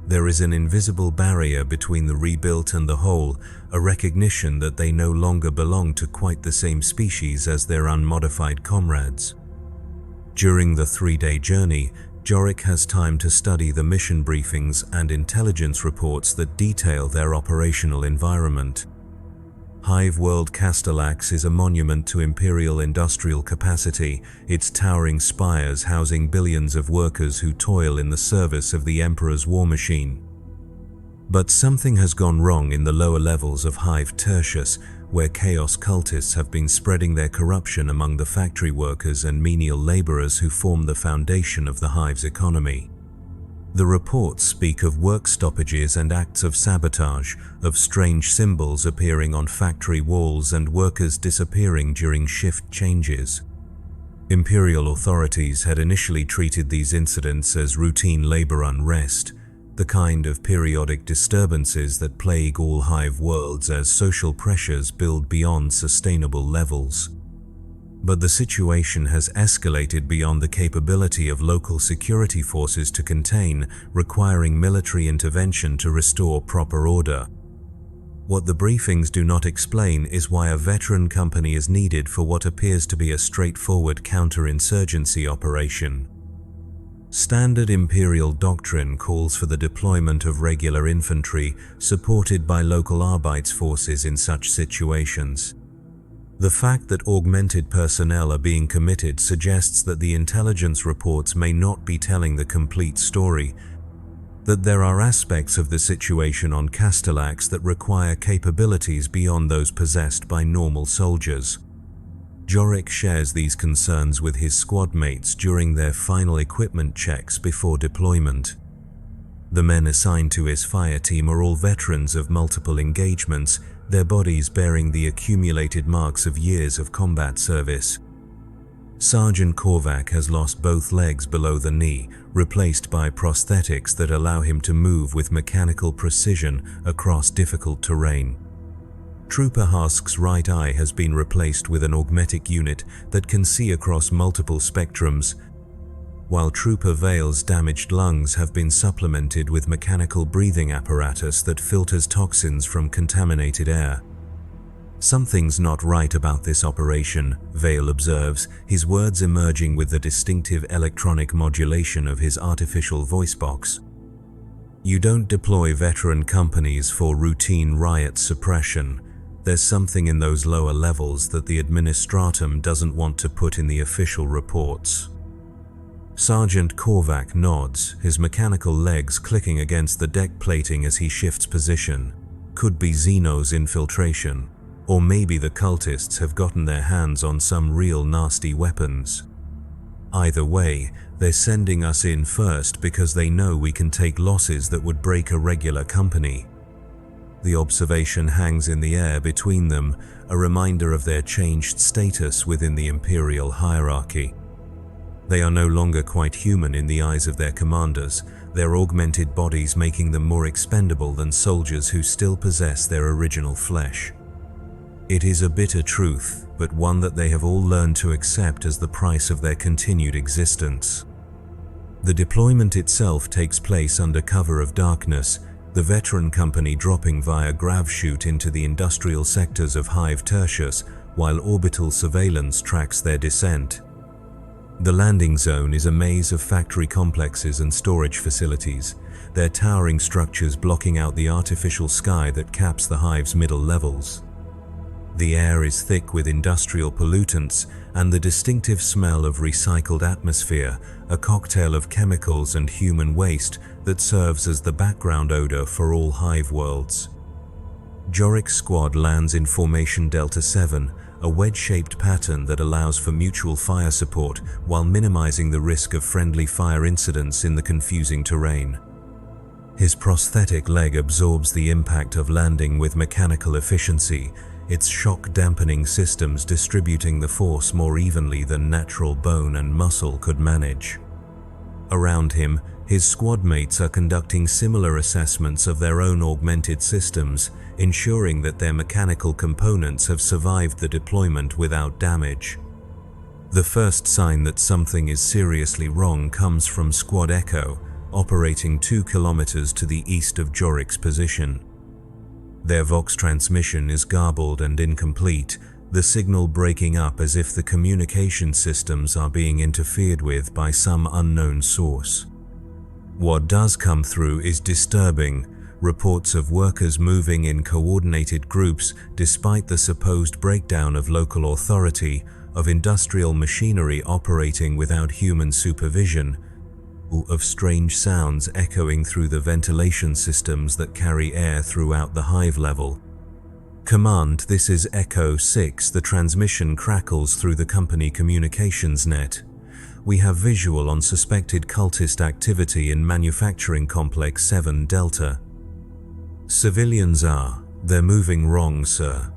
There is an invisible barrier between the rebuilt and the whole, a recognition that they no longer belong to quite the same species as their unmodified comrades. During the 3-day journey, Jorek has time to study the mission briefings and intelligence reports that detail their operational environment. Hive World Castellax is a monument to imperial industrial capacity, its towering spires housing billions of workers who toil in the service of the Emperor's war machine. But something has gone wrong in the lower levels of Hive Tertius, where chaos cultists have been spreading their corruption among the factory workers and menial laborers who form the foundation of the Hive's economy. The reports speak of work stoppages and acts of sabotage, of strange symbols appearing on factory walls and workers disappearing during shift changes. Imperial authorities had initially treated these incidents as routine labor unrest, the kind of periodic disturbances that plague all Hive worlds as social pressures build beyond sustainable levels. But the situation has escalated beyond the capability of local security forces to contain, requiring military intervention to restore proper order. What the briefings do not explain is why a veteran company is needed for what appears to be a straightforward counterinsurgency operation. Standard imperial doctrine calls for the deployment of regular infantry, supported by local Arbeitsforces in such situations. The fact that augmented personnel are being committed suggests that the intelligence reports may not be telling the complete story, that there are aspects of the situation on Castellax that require capabilities beyond those possessed by normal soldiers. Jorek shares these concerns with his squad mates during their final equipment checks before deployment. The men assigned to his fire team are all veterans of multiple engagements, their bodies bearing the accumulated marks of years of combat service. Sergeant Korvac has lost both legs below the knee, replaced by prosthetics that allow him to move with mechanical precision across difficult terrain. Trooper Hask's right eye has been replaced with an augmetic unit that can see across multiple spectrums, while Trooper Vale's damaged lungs have been supplemented with mechanical breathing apparatus that filters toxins from contaminated air. Something's not right about this operation, Vale observes, his words emerging with the distinctive electronic modulation of his artificial voice box. You don't deploy veteran companies for routine riot suppression. There's something in those lower levels that the administratum doesn't want to put in the official reports. Sergeant Korvac nods, his mechanical legs clicking against the deck plating as he shifts position. Could be Xeno's infiltration. Or maybe the cultists have gotten their hands on some real nasty weapons. Either way, they're sending us in first because they know we can take losses that would break a regular company. The observation hangs in the air between them, a reminder of their changed status within the imperial hierarchy. They are no longer quite human in the eyes of their commanders, their augmented bodies making them more expendable than soldiers who still possess their original flesh. It is a bitter truth, but one that they have all learned to accept as the price of their continued existence. The deployment itself takes place under cover of darkness, the veteran company dropping via grav chute into the industrial sectors of Hive Tertius, while orbital surveillance tracks their descent. The landing zone is a maze of factory complexes and storage facilities, their towering structures blocking out the artificial sky that caps the Hive's middle levels. The air is thick with industrial pollutants and the distinctive smell of recycled atmosphere, a cocktail of chemicals and human waste that serves as the background odor for all Hive worlds. Jorik's squad lands in Formation Delta 7, a wedge-shaped pattern that allows for mutual fire support while minimizing the risk of friendly fire incidents in the confusing terrain. His prosthetic leg absorbs the impact of landing with mechanical efficiency, its shock-dampening systems distributing the force more evenly than natural bone and muscle could manage. Around him, his squad mates are conducting similar assessments of their own augmented systems, ensuring that their mechanical components have survived the deployment without damage. The first sign that something is seriously wrong comes from Squad Echo, operating 2 kilometers to the east of Jorik's position. Their Vox transmission is garbled and incomplete, the signal breaking up as if the communication systems are being interfered with by some unknown source. What does come through is disturbing, reports of workers moving in coordinated groups despite the supposed breakdown of local authority, of industrial machinery operating without human supervision, of strange sounds echoing through the ventilation systems that carry air throughout the Hive level. Command, this is Echo 6, the transmission crackles through the company communications net. We have visual on suspected cultist activity in Manufacturing Complex 7 Delta. Civilians they're moving wrong, sir.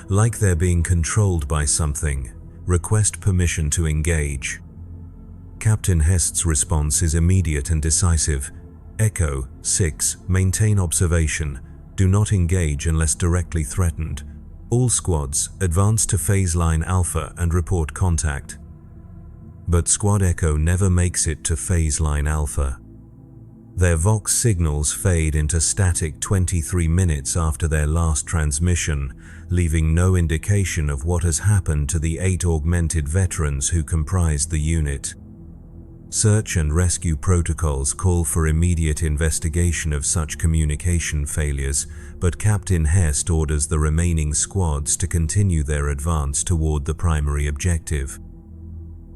Like they're being controlled by something. Request permission to engage. Captain Hest's response is immediate and decisive. Echo 6, maintain observation. Do not engage unless directly threatened. All squads, advance to phase line Alpha and report contact. But Squad Echo never makes it to phase line Alpha. Their Vox signals fade into static 23 minutes after their last transmission, leaving no indication of what has happened to the 8 augmented veterans who comprised the unit. Search and rescue protocols call for immediate investigation of such communication failures, but Captain Hest orders the remaining squads to continue their advance toward the primary objective.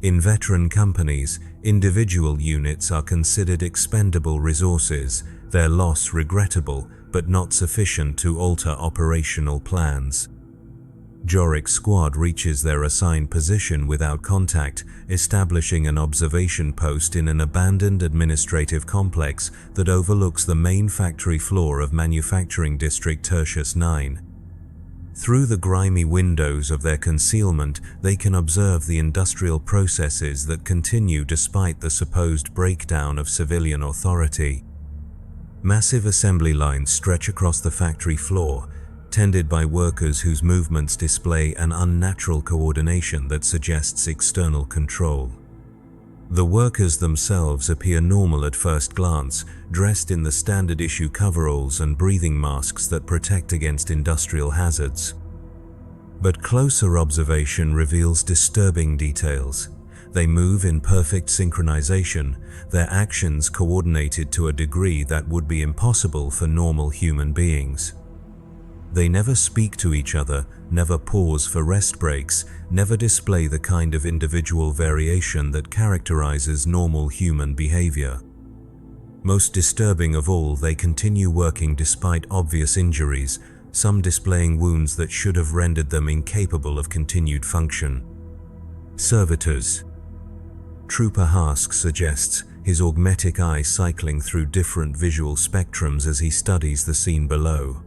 In veteran companies, individual units are considered expendable resources, their loss regrettable but not sufficient to alter operational plans. Jorik's squad reaches their assigned position without contact, establishing an observation post in an abandoned administrative complex that overlooks the main factory floor of Manufacturing District Tertius 9. Through the grimy windows of their concealment, they can observe the industrial processes that continue despite the supposed breakdown of civilian authority. Massive assembly lines stretch across the factory floor, tended by workers whose movements display an unnatural coordination that suggests external control. The workers themselves appear normal at first glance, dressed in the standard issue coveralls and breathing masks that protect against industrial hazards. But closer observation reveals disturbing details. They move in perfect synchronization, their actions coordinated to a degree that would be impossible for normal human beings. They never speak to each other, never pause for rest breaks, never display the kind of individual variation that characterizes normal human behavior. Most disturbing of all, they continue working despite obvious injuries, some displaying wounds that should have rendered them incapable of continued function. Servitors. Trooper Hask suggests his augmetic eye cycling through different visual spectrums as he studies the scene below.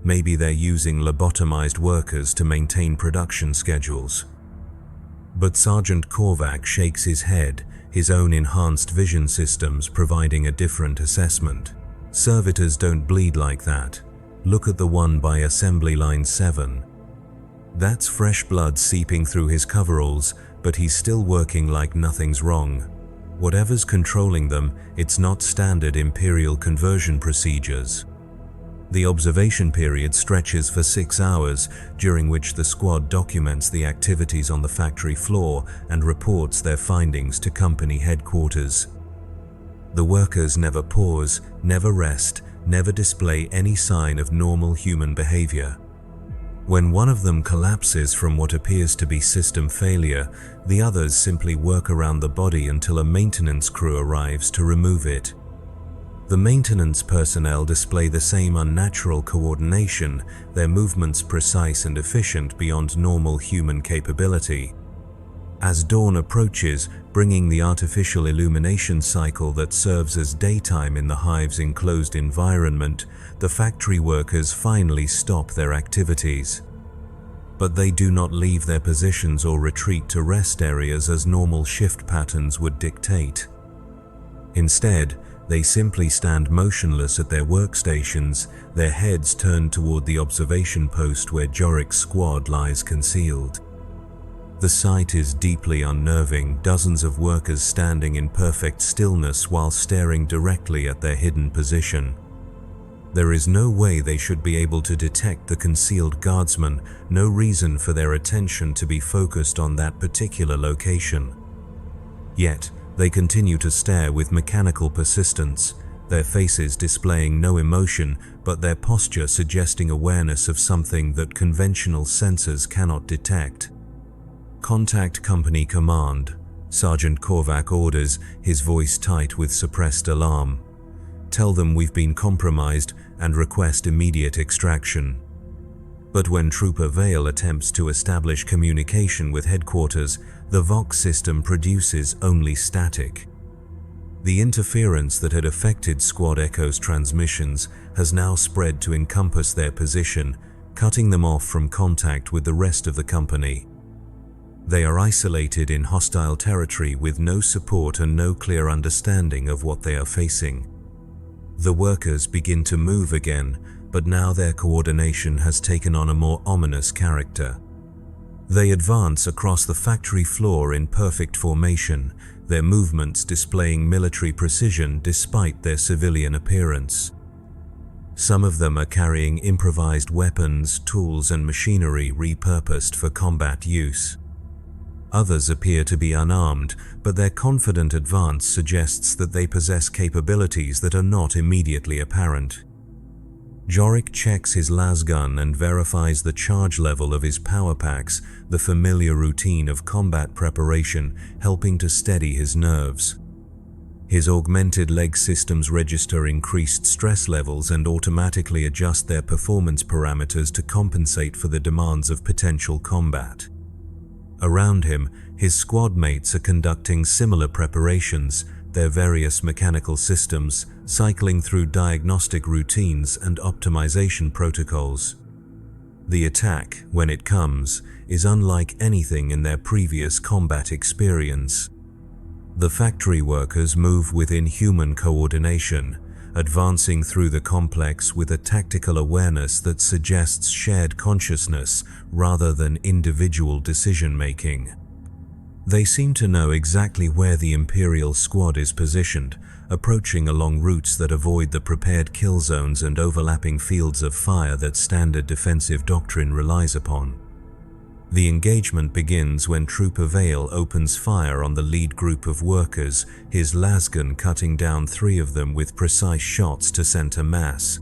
Maybe they're using lobotomized workers to maintain production schedules. But Sergeant Korvac shakes his head, his own enhanced vision systems providing a different assessment. Servitors don't bleed like that. Look at the one by assembly line 7. That's fresh blood seeping through his coveralls, but he's still working like nothing's wrong. Whatever's controlling them, it's not standard Imperial conversion procedures. The observation period stretches for 6 hours, during which the squad documents the activities on the factory floor and reports their findings to company headquarters. The workers never pause, never rest, never display any sign of normal human behavior. When one of them collapses from what appears to be system failure, the others simply work around the body until a maintenance crew arrives to remove it. The maintenance personnel display the same unnatural coordination, their movements precise and efficient beyond normal human capability. As dawn approaches, bringing the artificial illumination cycle that serves as daytime in the hive's enclosed environment, the factory workers finally stop their activities. But they do not leave their positions or retreat to rest areas as normal shift patterns would dictate. Instead, they simply stand motionless at their workstations, their heads turned toward the observation post where Jorik's squad lies concealed. The sight is deeply unnerving, dozens of workers standing in perfect stillness while staring directly at their hidden position. There is no way they should be able to detect the concealed guardsman, no reason for their attention to be focused on that particular location. Yet, they continue to stare with mechanical persistence, their faces displaying no emotion, but their posture suggesting awareness of something that conventional sensors cannot detect. "Contact Company Command," Sergeant Korvac orders, his voice tight with suppressed alarm. "Tell them we've been compromised and request immediate extraction." But when Trooper Vale attempts to establish communication with headquarters, the Vox system produces only static. The interference that had affected Squad Echo's transmissions has now spread to encompass their position, cutting them off from contact with the rest of the company. They are isolated in hostile territory with no support and no clear understanding of what they are facing. The workers begin to move again, but now their coordination has taken on a more ominous character. They advance across the factory floor in perfect formation, their movements displaying military precision despite their civilian appearance. Some of them are carrying improvised weapons, tools, and machinery repurposed for combat use. Others appear to be unarmed, but their confident advance suggests that they possess capabilities that are not immediately apparent. Jorik checks his lasgun and verifies the charge level of his power packs, the familiar routine of combat preparation helping to steady his nerves. His augmented leg systems register increased stress levels and automatically adjust their performance parameters to compensate for the demands of potential combat. Around him, his squad mates are conducting similar preparations, their various mechanical systems cycling through diagnostic routines and optimization protocols. The attack, when it comes, is unlike anything in their previous combat experience. The factory workers move with inhuman coordination, advancing through the complex with a tactical awareness that suggests shared consciousness rather than individual decision-making. They seem to know exactly where the Imperial squad is positioned, approaching along routes that avoid the prepared kill zones and overlapping fields of fire that standard defensive doctrine relies upon. The engagement begins when Trooper Vale opens fire on the lead group of workers, his lasgun cutting down 3 of them with precise shots to center mass.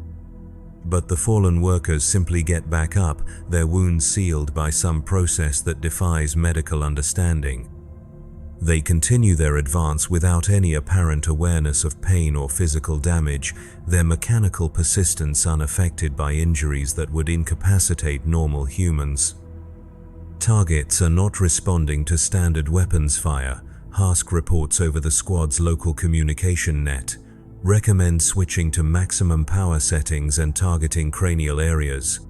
But the fallen workers simply get back up, their wounds sealed by some process that defies medical understanding. They continue their advance without any apparent awareness of pain or physical damage, their mechanical persistence unaffected by injuries that would incapacitate normal humans. Targets are not responding to standard weapons fire. Hask reports over the squad's local communication net, recommend switching to maximum power settings and targeting cranial areas.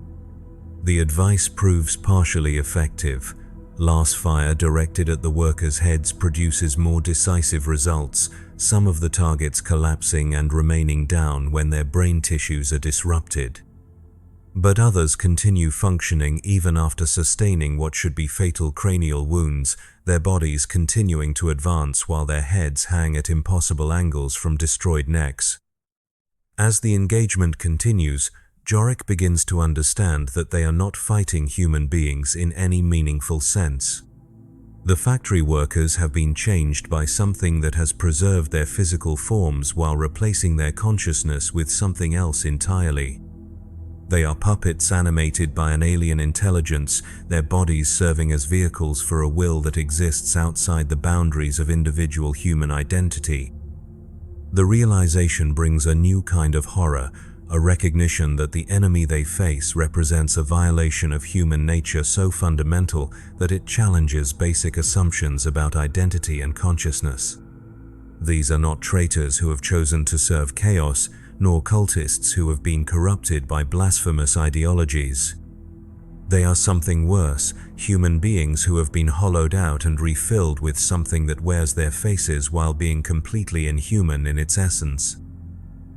The advice proves partially effective. Last fire directed at the workers' heads produces more decisive results, some of the targets collapsing and remaining down when their brain tissues are disrupted. But others continue functioning even after sustaining what should be fatal cranial wounds, their bodies continuing to advance while their heads hang at impossible angles from destroyed necks. As the engagement continues, Jorik begins to understand that they are not fighting human beings in any meaningful sense. The factory workers have been changed by something that has preserved their physical forms while replacing their consciousness with something else entirely. They are puppets animated by an alien intelligence, their bodies serving as vehicles for a will that exists outside the boundaries of individual human identity. The realization brings a new kind of horror, a recognition that the enemy they face represents a violation of human nature so fundamental that it challenges basic assumptions about identity and consciousness. These are not traitors who have chosen to serve chaos, nor cultists who have been corrupted by blasphemous ideologies. They are something worse, human beings who have been hollowed out and refilled with something that wears their faces while being completely inhuman in its essence.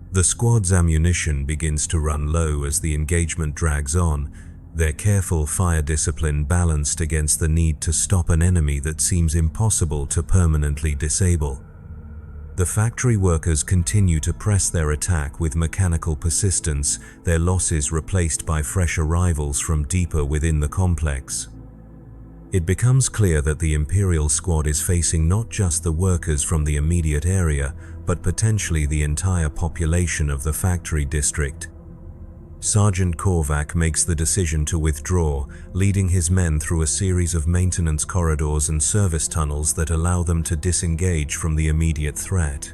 The squad's ammunition begins to run low as the engagement drags on, their careful fire discipline balanced against the need to stop an enemy that seems impossible to permanently disable. The factory workers continue to press their attack with mechanical persistence, their losses replaced by fresh arrivals from deeper within the complex. It becomes clear that the Imperial squad is facing not just the workers from the immediate area, but potentially the entire population of the factory district. Sergeant Korvac makes the decision to withdraw, leading his men through a series of maintenance corridors and service tunnels that allow them to disengage from the immediate threat.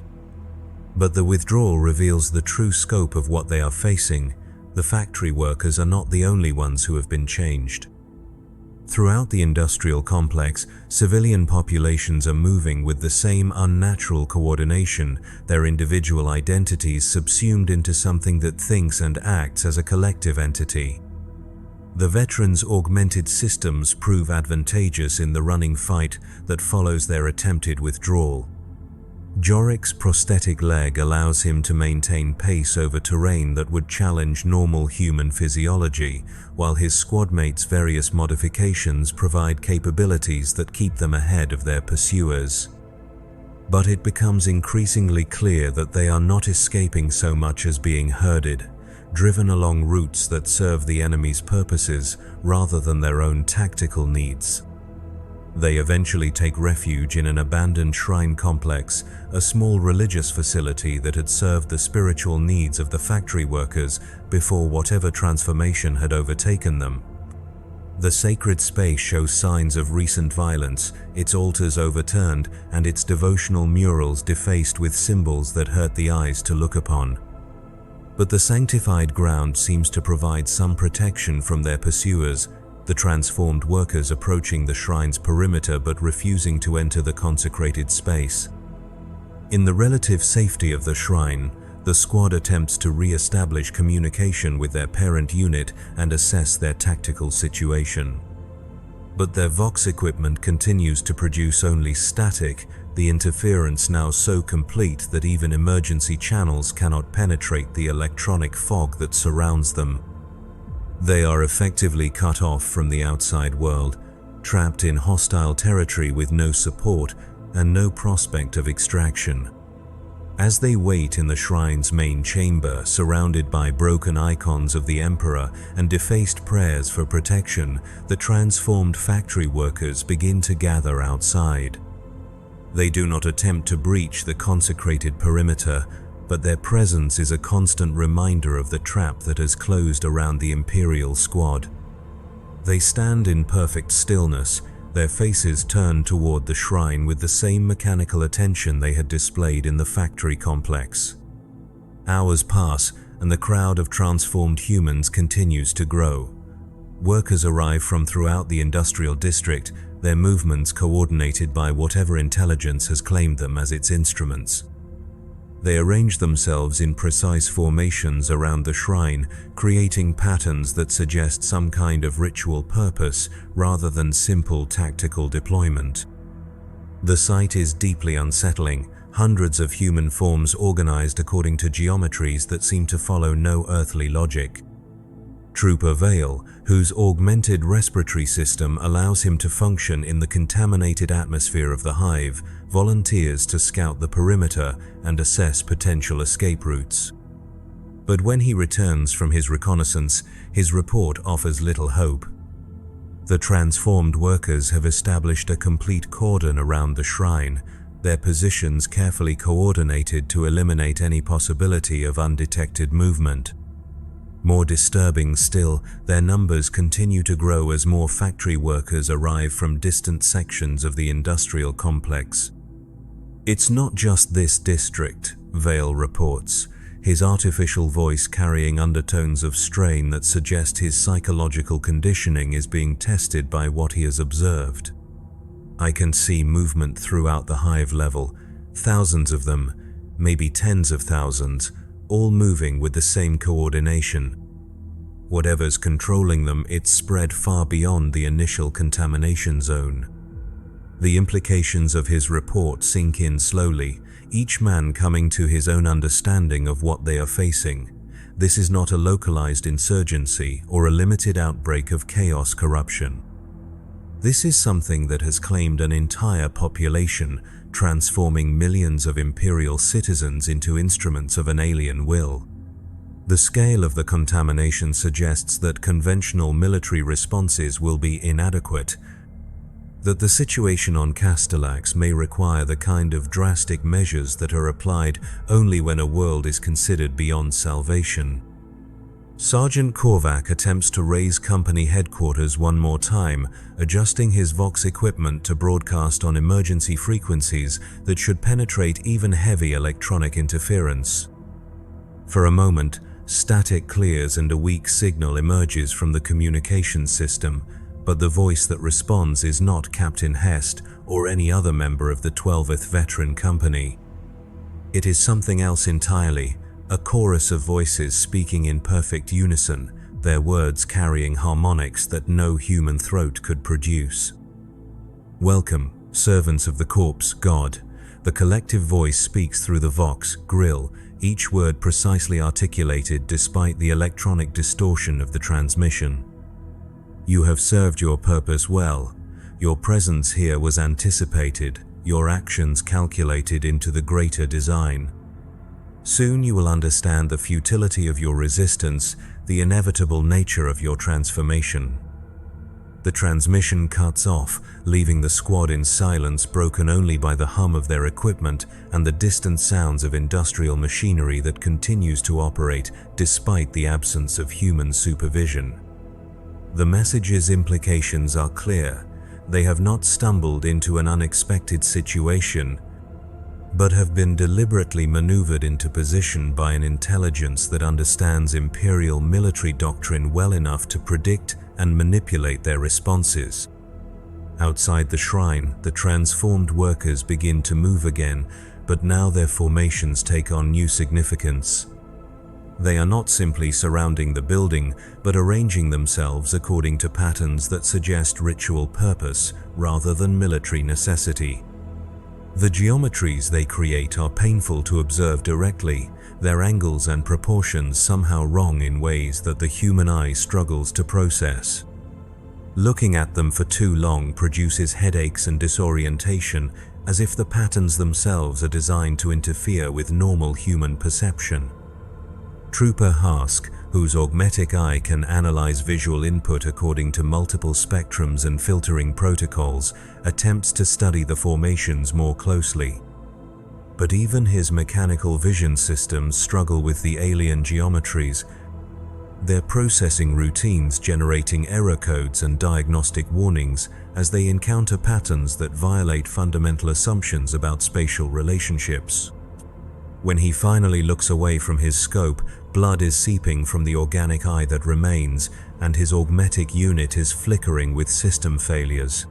But the withdrawal reveals the true scope of what they are facing. The factory workers are not the only ones who have been changed. Throughout the industrial complex, civilian populations are moving with the same unnatural coordination, their individual identities subsumed into something that thinks and acts as a collective entity. The veterans' augmented systems prove advantageous in the running fight that follows their attempted withdrawal. Jorik's prosthetic leg allows him to maintain pace over terrain that would challenge normal human physiology, while his squadmates' various modifications provide capabilities that keep them ahead of their pursuers. But it becomes increasingly clear that they are not escaping so much as being herded, driven along routes that serve the enemy's purposes rather than their own tactical needs. They eventually take refuge in an abandoned shrine complex, a small religious facility that had served the spiritual needs of the factory workers before whatever transformation had overtaken them. The sacred space shows signs of recent violence, its altars overturned and its devotional murals defaced with symbols that hurt the eyes to look upon. But the sanctified ground seems to provide some protection from their pursuers, the transformed workers approaching the shrine's perimeter but refusing to enter the consecrated space. In the relative safety of the shrine, the squad attempts to re-establish communication with their parent unit and assess their tactical situation. But their Vox equipment continues to produce only static, the interference now so complete that even emergency channels cannot penetrate the electronic fog that surrounds them. They are effectively cut off from the outside world, trapped in hostile territory with no support and no prospect of extraction. As they wait in the shrine's main chamber, surrounded by broken icons of the Emperor and defaced prayers for protection, the transformed factory workers begin to gather outside. They do not attempt to breach the consecrated perimeter, but their presence is a constant reminder of the trap that has closed around the Imperial squad. They stand in perfect stillness, their faces turned toward the shrine with the same mechanical attention they had displayed in the factory complex. Hours pass, and the crowd of transformed humans continues to grow. Workers arrive from throughout the industrial district, their movements coordinated by whatever intelligence has claimed them as its instruments. They arrange themselves in precise formations around the shrine, creating patterns that suggest some kind of ritual purpose rather than simple tactical deployment. The sight is deeply unsettling, hundreds of human forms organized according to geometries that seem to follow no earthly logic. Trooper Vale, whose augmented respiratory system allows him to function in the contaminated atmosphere of the hive, volunteers to scout the perimeter and assess potential escape routes. But when he returns from his reconnaissance, his report offers little hope. The transformed workers have established a complete cordon around the shrine, their positions carefully coordinated to eliminate any possibility of undetected movement. More disturbing still, their numbers continue to grow as more factory workers arrive from distant sections of the industrial complex. It's not just this district, Vale reports, his artificial voice carrying undertones of strain that suggest his psychological conditioning is being tested by what he has observed. I can see movement throughout the hive level, thousands of them, maybe tens of thousands, all moving with the same coordination. Whatever's controlling them, it's spread far beyond the initial contamination zone. The implications of his report sink in slowly, each man coming to his own understanding of what they are facing. This is not a localized insurgency or a limited outbreak of chaos corruption. This is something that has claimed an entire population, transforming millions of imperial citizens into instruments of an alien will. The scale of the contamination suggests that conventional military responses will be inadequate, that the situation on Castellax may require the kind of drastic measures that are applied only when a world is considered beyond salvation. Sergeant Korvac attempts to raise company headquarters one more time, adjusting his Vox equipment to broadcast on emergency frequencies that should penetrate even heavy electronic interference. For a moment, static clears and a weak signal emerges from the communications system, but the voice that responds is not Captain Hest or any other member of the 12th Veteran Company. It is something else entirely, a chorus of voices speaking in perfect unison, their words carrying harmonics that no human throat could produce. "Welcome, servants of the corpse god." The collective voice speaks through the Vox grill, each word precisely articulated despite the electronic distortion of the transmission. "You have served your purpose well. Your presence here was anticipated, your actions calculated into the greater design. Soon you will understand the futility of your resistance, the inevitable nature of your transformation." The transmission cuts off, leaving the squad in silence, broken only by the hum of their equipment and the distant sounds of industrial machinery that continues to operate despite the absence of human supervision. The message's implications are clear. They have not stumbled into an unexpected situation, but have been deliberately maneuvered into position by an intelligence that understands imperial military doctrine well enough to predict and manipulate their responses. Outside the shrine, the transformed workers begin to move again, but now their formations take on new significance. They are not simply surrounding the building, but arranging themselves according to patterns that suggest ritual purpose rather than military necessity. The geometries they create are painful to observe directly, their angles and proportions somehow wrong in ways that the human eye struggles to process. Looking at them for too long produces headaches and disorientation, as if the patterns themselves are designed to interfere with normal human perception. Trooper Hask, whose augmetic eye can analyze visual input according to multiple spectrums and filtering protocols, attempts to study the formations more closely. But even his mechanical vision systems struggle with the alien geometries. their processing routines generating error codes and diagnostic warnings as they encounter patterns that violate fundamental assumptions about spatial relationships. When he finally looks away from his scope, blood is seeping from the organic eye that remains, and his augmetic unit is flickering with system failures.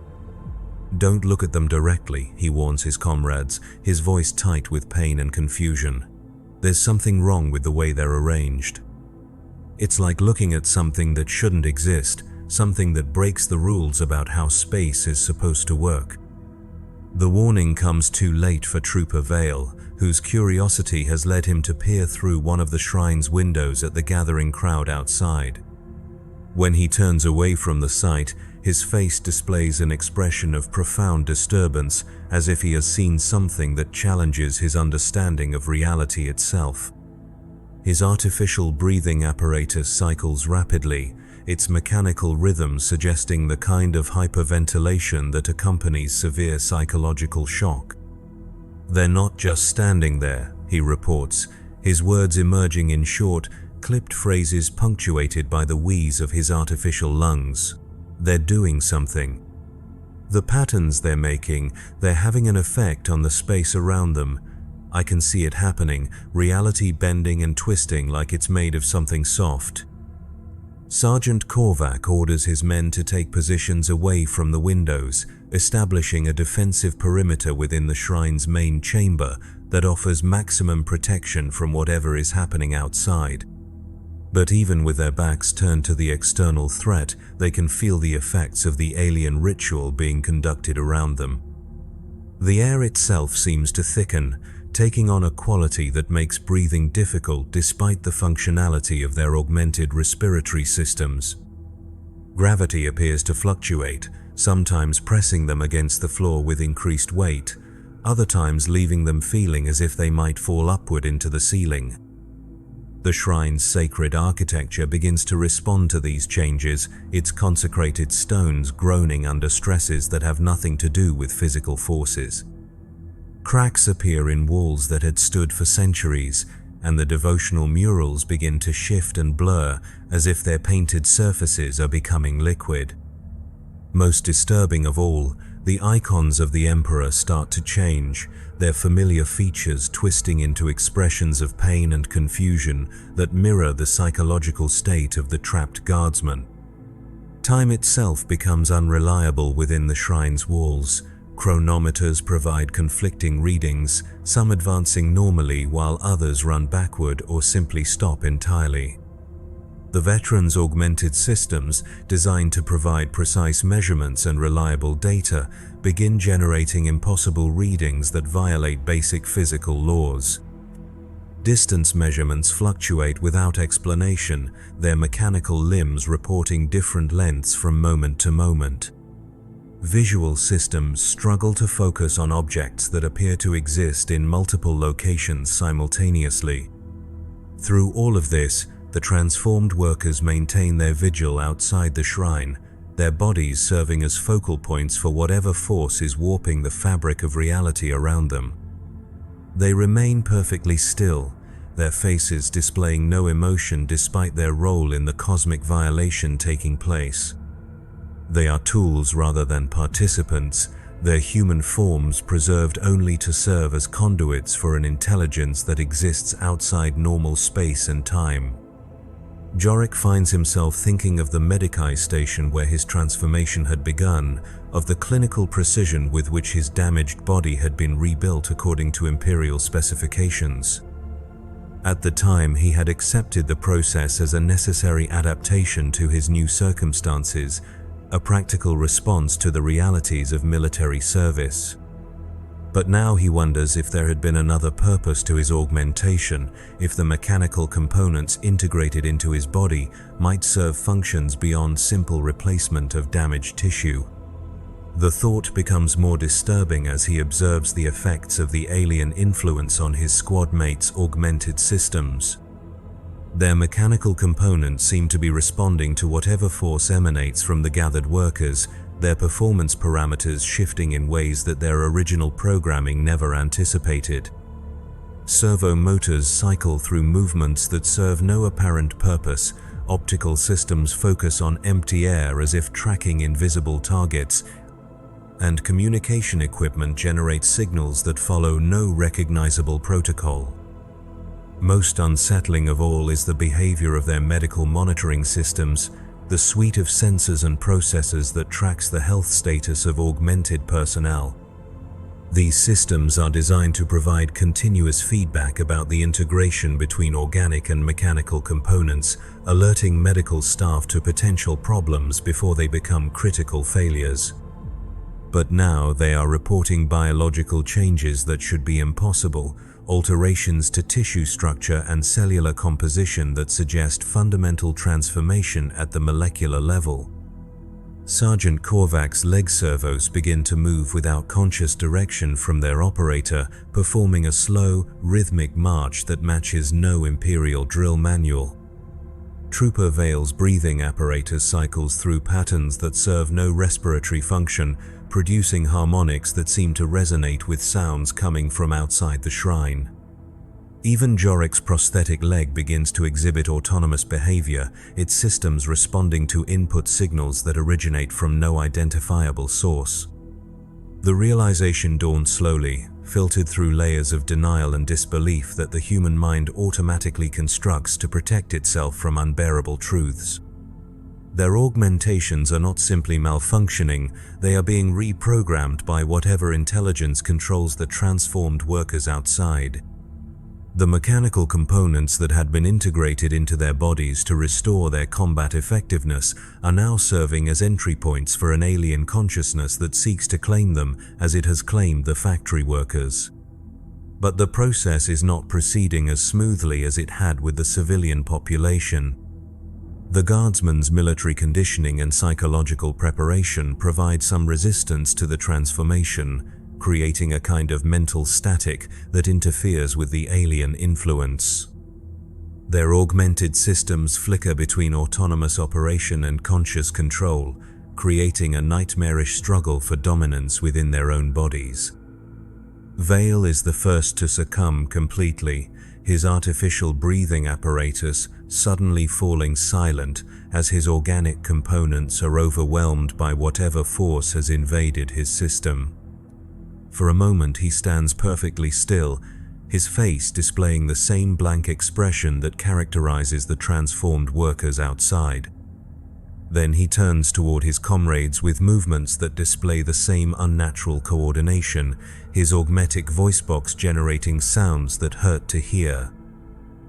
"Don't look at them directly," he warns his comrades, his voice tight with pain and confusion. "There's something wrong with the way they're arranged. It's like looking at something that shouldn't exist, something that breaks the rules about how space is supposed to work." The warning comes too late for Trooper Vale, whose curiosity has led him to peer through one of the shrine's windows at the gathering crowd outside. When he turns away from the sight, his face displays an expression of profound disturbance, as if he has seen something that challenges his understanding of reality itself. His artificial breathing apparatus cycles rapidly, its mechanical rhythm suggesting the kind of hyperventilation that accompanies severe psychological shock. "They're not just standing there," he reports, his words emerging in short, clipped phrases punctuated by the wheeze of his artificial lungs. "They're doing something. The patterns they're making, they're having an effect on the space around them. I can see it happening, reality bending and twisting like it's made of something soft." Sergeant Korvac orders his men to take positions away from the windows, establishing a defensive perimeter within the shrine's main chamber that offers maximum protection from whatever is happening outside. But even with their backs turned to the external threat, they can feel the effects of the alien ritual being conducted around them. The air itself seems to thicken, taking on a quality that makes breathing difficult despite the functionality of their augmented respiratory systems. Gravity appears to fluctuate, sometimes pressing them against the floor with increased weight, other times leaving them feeling as if they might fall upward into the ceiling. The shrine's sacred architecture begins to respond to these changes, its consecrated stones groaning under stresses that have nothing to do with physical forces. Cracks appear in walls that had stood for centuries, and the devotional murals begin to shift and blur as if their painted surfaces are becoming liquid. Most disturbing of all, the icons of the Emperor start to change, their familiar features twisting into expressions of pain and confusion that mirror the psychological state of the trapped guardsman. Time itself becomes unreliable within the shrine's walls. Chronometers provide conflicting readings, some advancing normally while others run backward or simply stop entirely. The veterans' augmented systems, designed to provide precise measurements and reliable data, begin generating impossible readings that violate basic physical laws. Distance measurements fluctuate without explanation, their mechanical limbs reporting different lengths from moment to moment. Visual systems struggle to focus on objects that appear to exist in multiple locations simultaneously. Through all of this, the transformed workers maintain their vigil outside the shrine, their bodies serving as focal points for whatever force is warping the fabric of reality around them. They remain perfectly still, their faces displaying no emotion despite their role in the cosmic violation taking place. They are tools rather than participants, their human forms preserved only to serve as conduits for an intelligence that exists outside normal space and time. Jorik finds himself thinking of the Medici station where his transformation had begun, of the clinical precision with which his damaged body had been rebuilt according to imperial specifications. At the time, he had accepted the process as a necessary adaptation to his new circumstances, a practical response to the realities of military service. But now he wonders if there had been another purpose to his augmentation, if the mechanical components integrated into his body might serve functions beyond simple replacement of damaged tissue. The thought becomes more disturbing as he observes the effects of the alien influence on his squad mates' augmented systems. Their mechanical components seem to be responding to whatever force emanates from the gathered workers, their performance parameters shifting in ways that their original programming never anticipated. Servo motors cycle through movements that serve no apparent purpose, optical systems focus on empty air as if tracking invisible targets, and communication equipment generates signals that follow no recognizable protocol. Most unsettling of all is the behavior of their medical monitoring systems, the suite of sensors and processors that tracks the health status of augmented personnel. These systems are designed to provide continuous feedback about the integration between organic and mechanical components, alerting medical staff to potential problems before they become critical failures. But now they are reporting biological changes that should be impossible, alterations to tissue structure and cellular composition that suggest fundamental transformation at the molecular level. Sergeant Korvac's leg servos begin to move without conscious direction from their operator, performing a slow, rhythmic march that matches no Imperial drill manual. Trooper Vale's breathing apparatus cycles through patterns that serve no respiratory function, producing harmonics that seem to resonate with sounds coming from outside the shrine. Even Jorik's prosthetic leg begins to exhibit autonomous behavior, its systems responding to input signals that originate from no identifiable source. The realization dawns slowly, filtered through layers of denial and disbelief that the human mind automatically constructs to protect itself from unbearable truths. Their augmentations are not simply malfunctioning, they are being reprogrammed by whatever intelligence controls the transformed workers outside. The mechanical components that had been integrated into their bodies to restore their combat effectiveness are now serving as entry points for an alien consciousness that seeks to claim them as it has claimed the factory workers. But the process is not proceeding as smoothly as it had with the civilian population. The Guardsmen's military conditioning and psychological preparation provide some resistance to the transformation, creating a kind of mental static that interferes with the alien influence. Their augmented systems flicker between autonomous operation and conscious control, creating a nightmarish struggle for dominance within their own bodies. Vale is the first to succumb completely, his artificial breathing apparatus suddenly falling silent as his organic components are overwhelmed by whatever force has invaded his system. For a moment he stands perfectly still, his face displaying the same blank expression that characterizes the transformed workers outside. Then he turns toward his comrades with movements that display the same unnatural coordination, his augmetic voice box generating sounds that hurt to hear.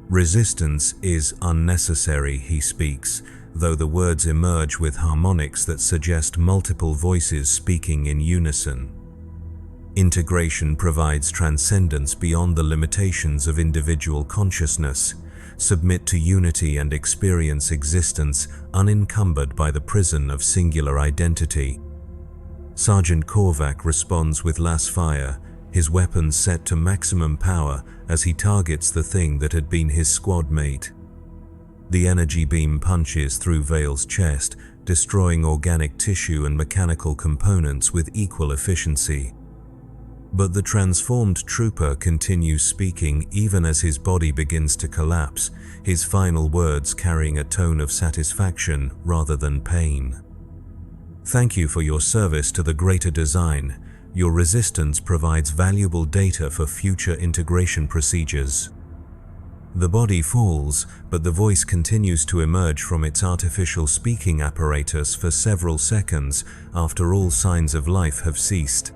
Resistance is unnecessary, he speaks, though the words emerge with harmonics that suggest multiple voices speaking in unison. Integration provides transcendence beyond the limitations of individual consciousness. Submit to unity and experience existence unencumbered by the prison of singular identity. Sergeant Korvac responds with last fire, his weapons set to maximum power as he targets the thing that had been his squad mate. The energy beam punches through Vale's chest, destroying organic tissue and mechanical components with equal efficiency. But the transformed trooper continues speaking even as his body begins to collapse, his final words carrying a tone of satisfaction rather than pain. Thank you for your service to the greater design. Your resistance provides valuable data for future integration procedures. The body falls, but the voice continues to emerge from its artificial speaking apparatus for several seconds after all signs of life have ceased.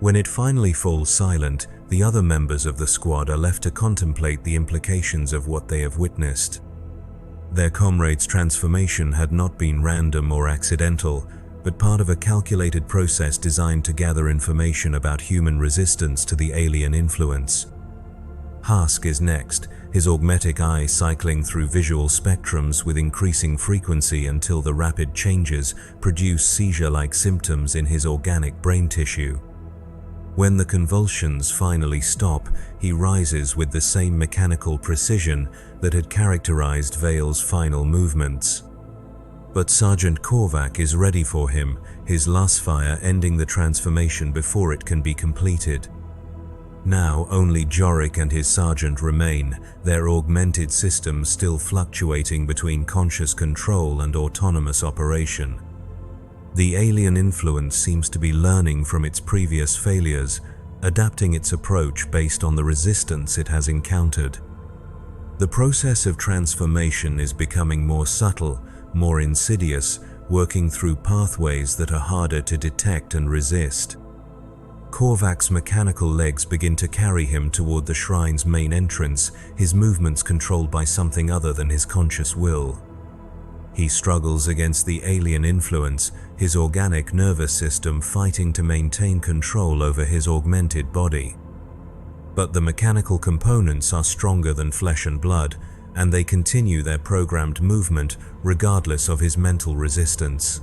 When it finally falls silent, the other members of the squad are left to contemplate the implications of what they have witnessed. Their comrade's transformation had not been random or accidental, but part of a calculated process designed to gather information about human resistance to the alien influence. Hask is next, his augmetic eye cycling through visual spectrums with increasing frequency until the rapid changes produce seizure-like symptoms in his organic brain tissue. When the convulsions finally stop, he rises with the same mechanical precision that had characterized Vale's final movements. But Sergeant Korvac is ready for him, his last fire ending the transformation before it can be completed. Now only Jorik and his sergeant remain, their augmented systems still fluctuating between conscious control and autonomous operation. The alien influence seems to be learning from its previous failures, adapting its approach based on the resistance it has encountered. The process of transformation is becoming more subtle, more insidious, working through pathways that are harder to detect and resist. Korvac's mechanical legs begin to carry him toward the shrine's main entrance, his movements controlled by something other than his conscious will. He struggles against the alien influence, his organic nervous system fighting to maintain control over his augmented body. But the mechanical components are stronger than flesh and blood, and they continue their programmed movement regardless of his mental resistance.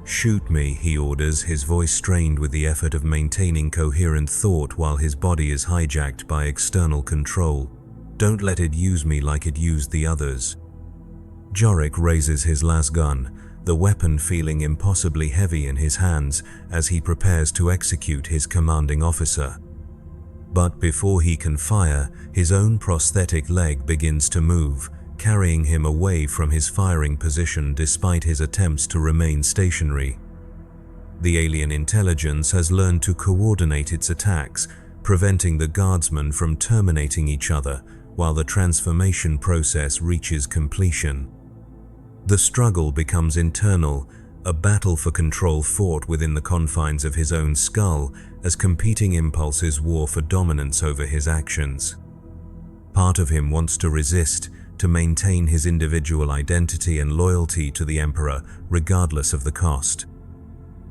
"Shoot me," he orders, his voice strained with the effort of maintaining coherent thought while his body is hijacked by external control. "Don't let it use me like it used the others." Jorik raises his lasgun, the weapon feeling impossibly heavy in his hands as he prepares to execute his commanding officer. But before he can fire, his own prosthetic leg begins to move, carrying him away from his firing position despite his attempts to remain stationary. The alien intelligence has learned to coordinate its attacks, preventing the guardsmen from terminating each other while the transformation process reaches completion. The struggle becomes internal, a battle for control fought within the confines of his own skull as competing impulses war for dominance over his actions. Part of him wants to resist, to maintain his individual identity and loyalty to the Emperor regardless of the cost.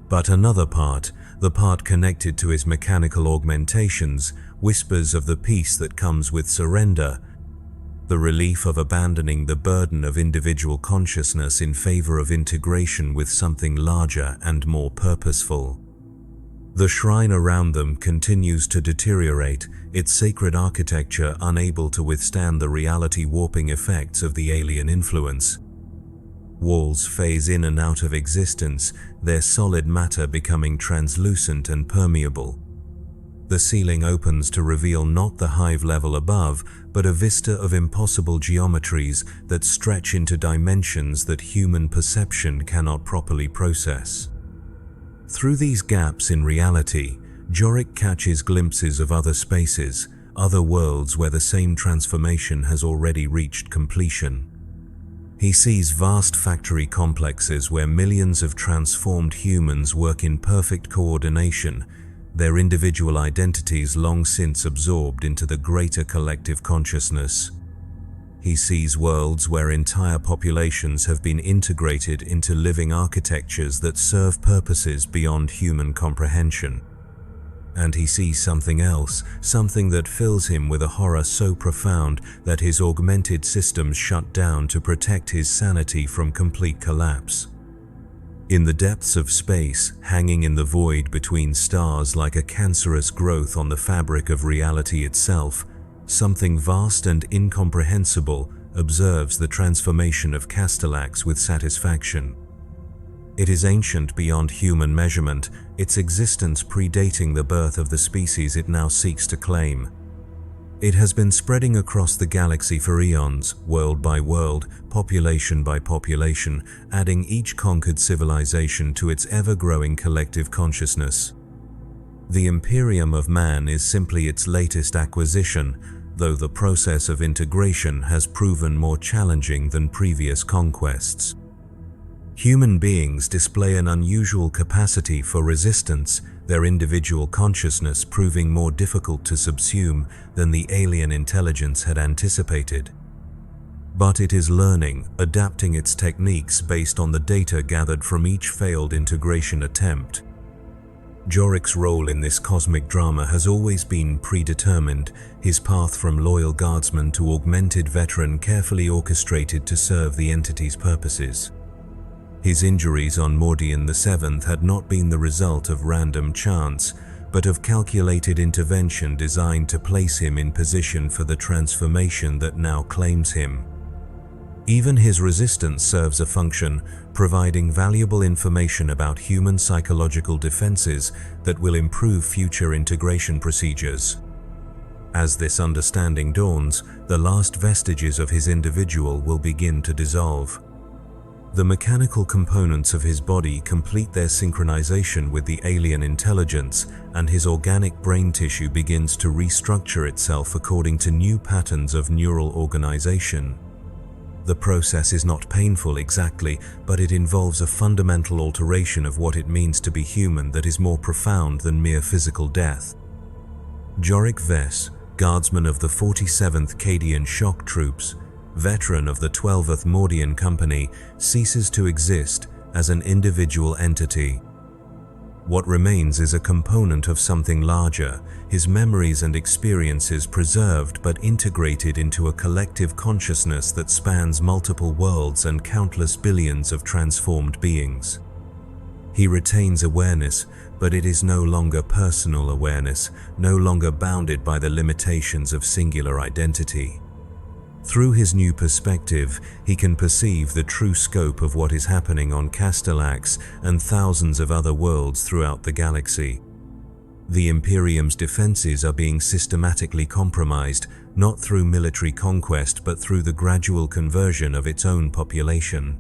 But another part, the part connected to his mechanical augmentations, whispers of the peace that comes with surrender, the relief of abandoning the burden of individual consciousness in favor of integration with something larger and more purposeful. The shrine around them continues to deteriorate, its sacred architecture unable to withstand the reality-warping effects of the alien influence. Walls phase in and out of existence, their solid matter becoming translucent and permeable. The ceiling opens to reveal not the hive level above, but a vista of impossible geometries that stretch into dimensions that human perception cannot properly process. Through these gaps in reality, Jorik catches glimpses of other spaces, other worlds where the same transformation has already reached completion. He sees vast factory complexes where millions of transformed humans work in perfect coordination, their individual identities long since absorbed into the greater collective consciousness. He sees worlds where entire populations have been integrated into living architectures that serve purposes beyond human comprehension. And he sees something else, something that fills him with a horror so profound that his augmented systems shut down to protect his sanity from complete collapse. In the depths of space, hanging in the void between stars like a cancerous growth on the fabric of reality itself, something vast and incomprehensible observes the transformation of Castellax with satisfaction. It is ancient beyond human measurement, its existence predating the birth of the species it now seeks to claim. It has been spreading across the galaxy for eons, world by world, population by population, adding each conquered civilization to its ever-growing collective consciousness. The Imperium of Man is simply its latest acquisition, though the process of integration has proven more challenging than previous conquests. Human beings display an unusual capacity for resistance, their individual consciousness proving more difficult to subsume than the alien intelligence had anticipated. But it is learning, adapting its techniques based on the data gathered from each failed integration attempt. Jorik's role in this cosmic drama has always been predetermined, his path from loyal guardsman to augmented veteran carefully orchestrated to serve the entity's purposes. His injuries on Mordian VII had not been the result of random chance, but of calculated intervention designed to place him in position for the transformation that now claims him. Even his resistance serves a function, providing valuable information about human psychological defenses that will improve future integration procedures. As this understanding dawns, the last vestiges of his individual will begin to dissolve. The mechanical components of his body complete their synchronization with the alien intelligence, and his organic brain tissue begins to restructure itself according to new patterns of neural organization. The process is not painful exactly, but it involves a fundamental alteration of what it means to be human that is more profound than mere physical death. Jorik Vess, guardsman of the 47th Cadian Shock Troops, veteran of the 12th Mordian Company, ceases to exist as an individual entity. What remains is a component of something larger, his memories and experiences preserved but integrated into a collective consciousness that spans multiple worlds and countless billions of transformed beings. He retains awareness, but it is no longer personal awareness, no longer bounded by the limitations of singular identity. Through his new perspective, he can perceive the true scope of what is happening on Castellax and thousands of other worlds throughout the galaxy. The Imperium's defenses are being systematically compromised, not through military conquest but through the gradual conversion of its own population.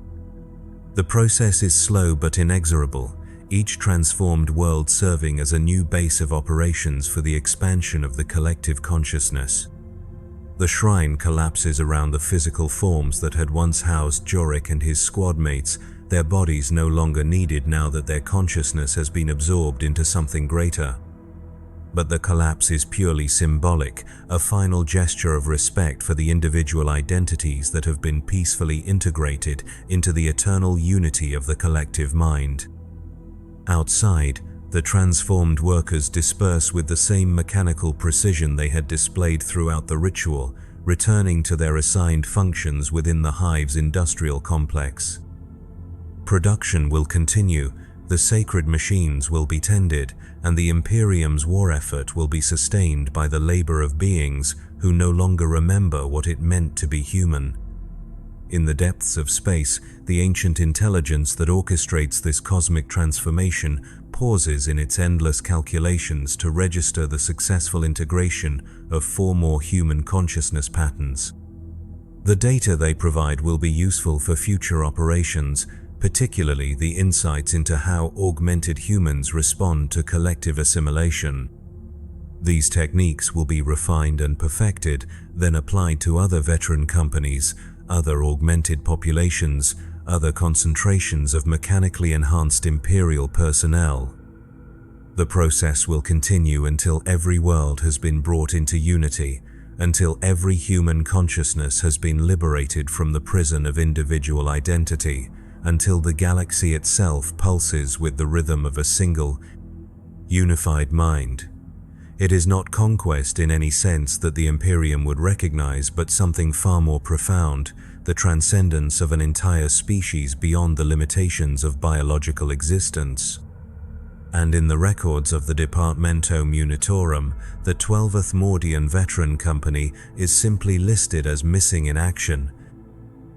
The process is slow but inexorable, each transformed world serving as a new base of operations for the expansion of the collective consciousness. The shrine collapses around the physical forms that had once housed Jorik and his squad mates, their bodies no longer needed now that their consciousness has been absorbed into something greater. But the collapse is purely symbolic, a final gesture of respect for the individual identities that have been peacefully integrated into the eternal unity of the collective mind. Outside, the transformed workers disperse with the same mechanical precision they had displayed throughout the ritual, returning to their assigned functions within the hive's industrial complex. Production will continue, the sacred machines will be tended, and the Imperium's war effort will be sustained by the labor of beings who no longer remember what it meant to be human. In the depths of space, the ancient intelligence that orchestrates this cosmic transformation pauses in its endless calculations to register the successful integration of 4 more human consciousness patterns. The data they provide will be useful for future operations, particularly the insights into how augmented humans respond to collective assimilation. These techniques will be refined and perfected, then applied to other veteran companies, other augmented populations, other concentrations of mechanically enhanced Imperial personnel. The process will continue until every world has been brought into unity, until every human consciousness has been liberated from the prison of individual identity, until the galaxy itself pulses with the rhythm of a single, unified mind. It is not conquest in any sense that the Imperium would recognize, but something far more profound, the transcendence of an entire species beyond the limitations of biological existence. And in the records of the Departamento Munitorum, the 12th Mordian Veteran Company is simply listed as missing in action,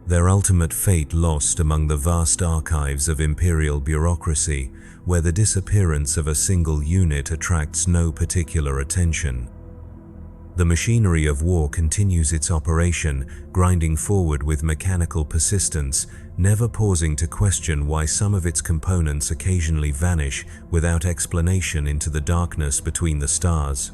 their ultimate fate lost among the vast archives of Imperial bureaucracy, where the disappearance of a single unit attracts no particular attention. The machinery of war continues its operation, grinding forward with mechanical persistence, never pausing to question why some of its components occasionally vanish without explanation into the darkness between the stars.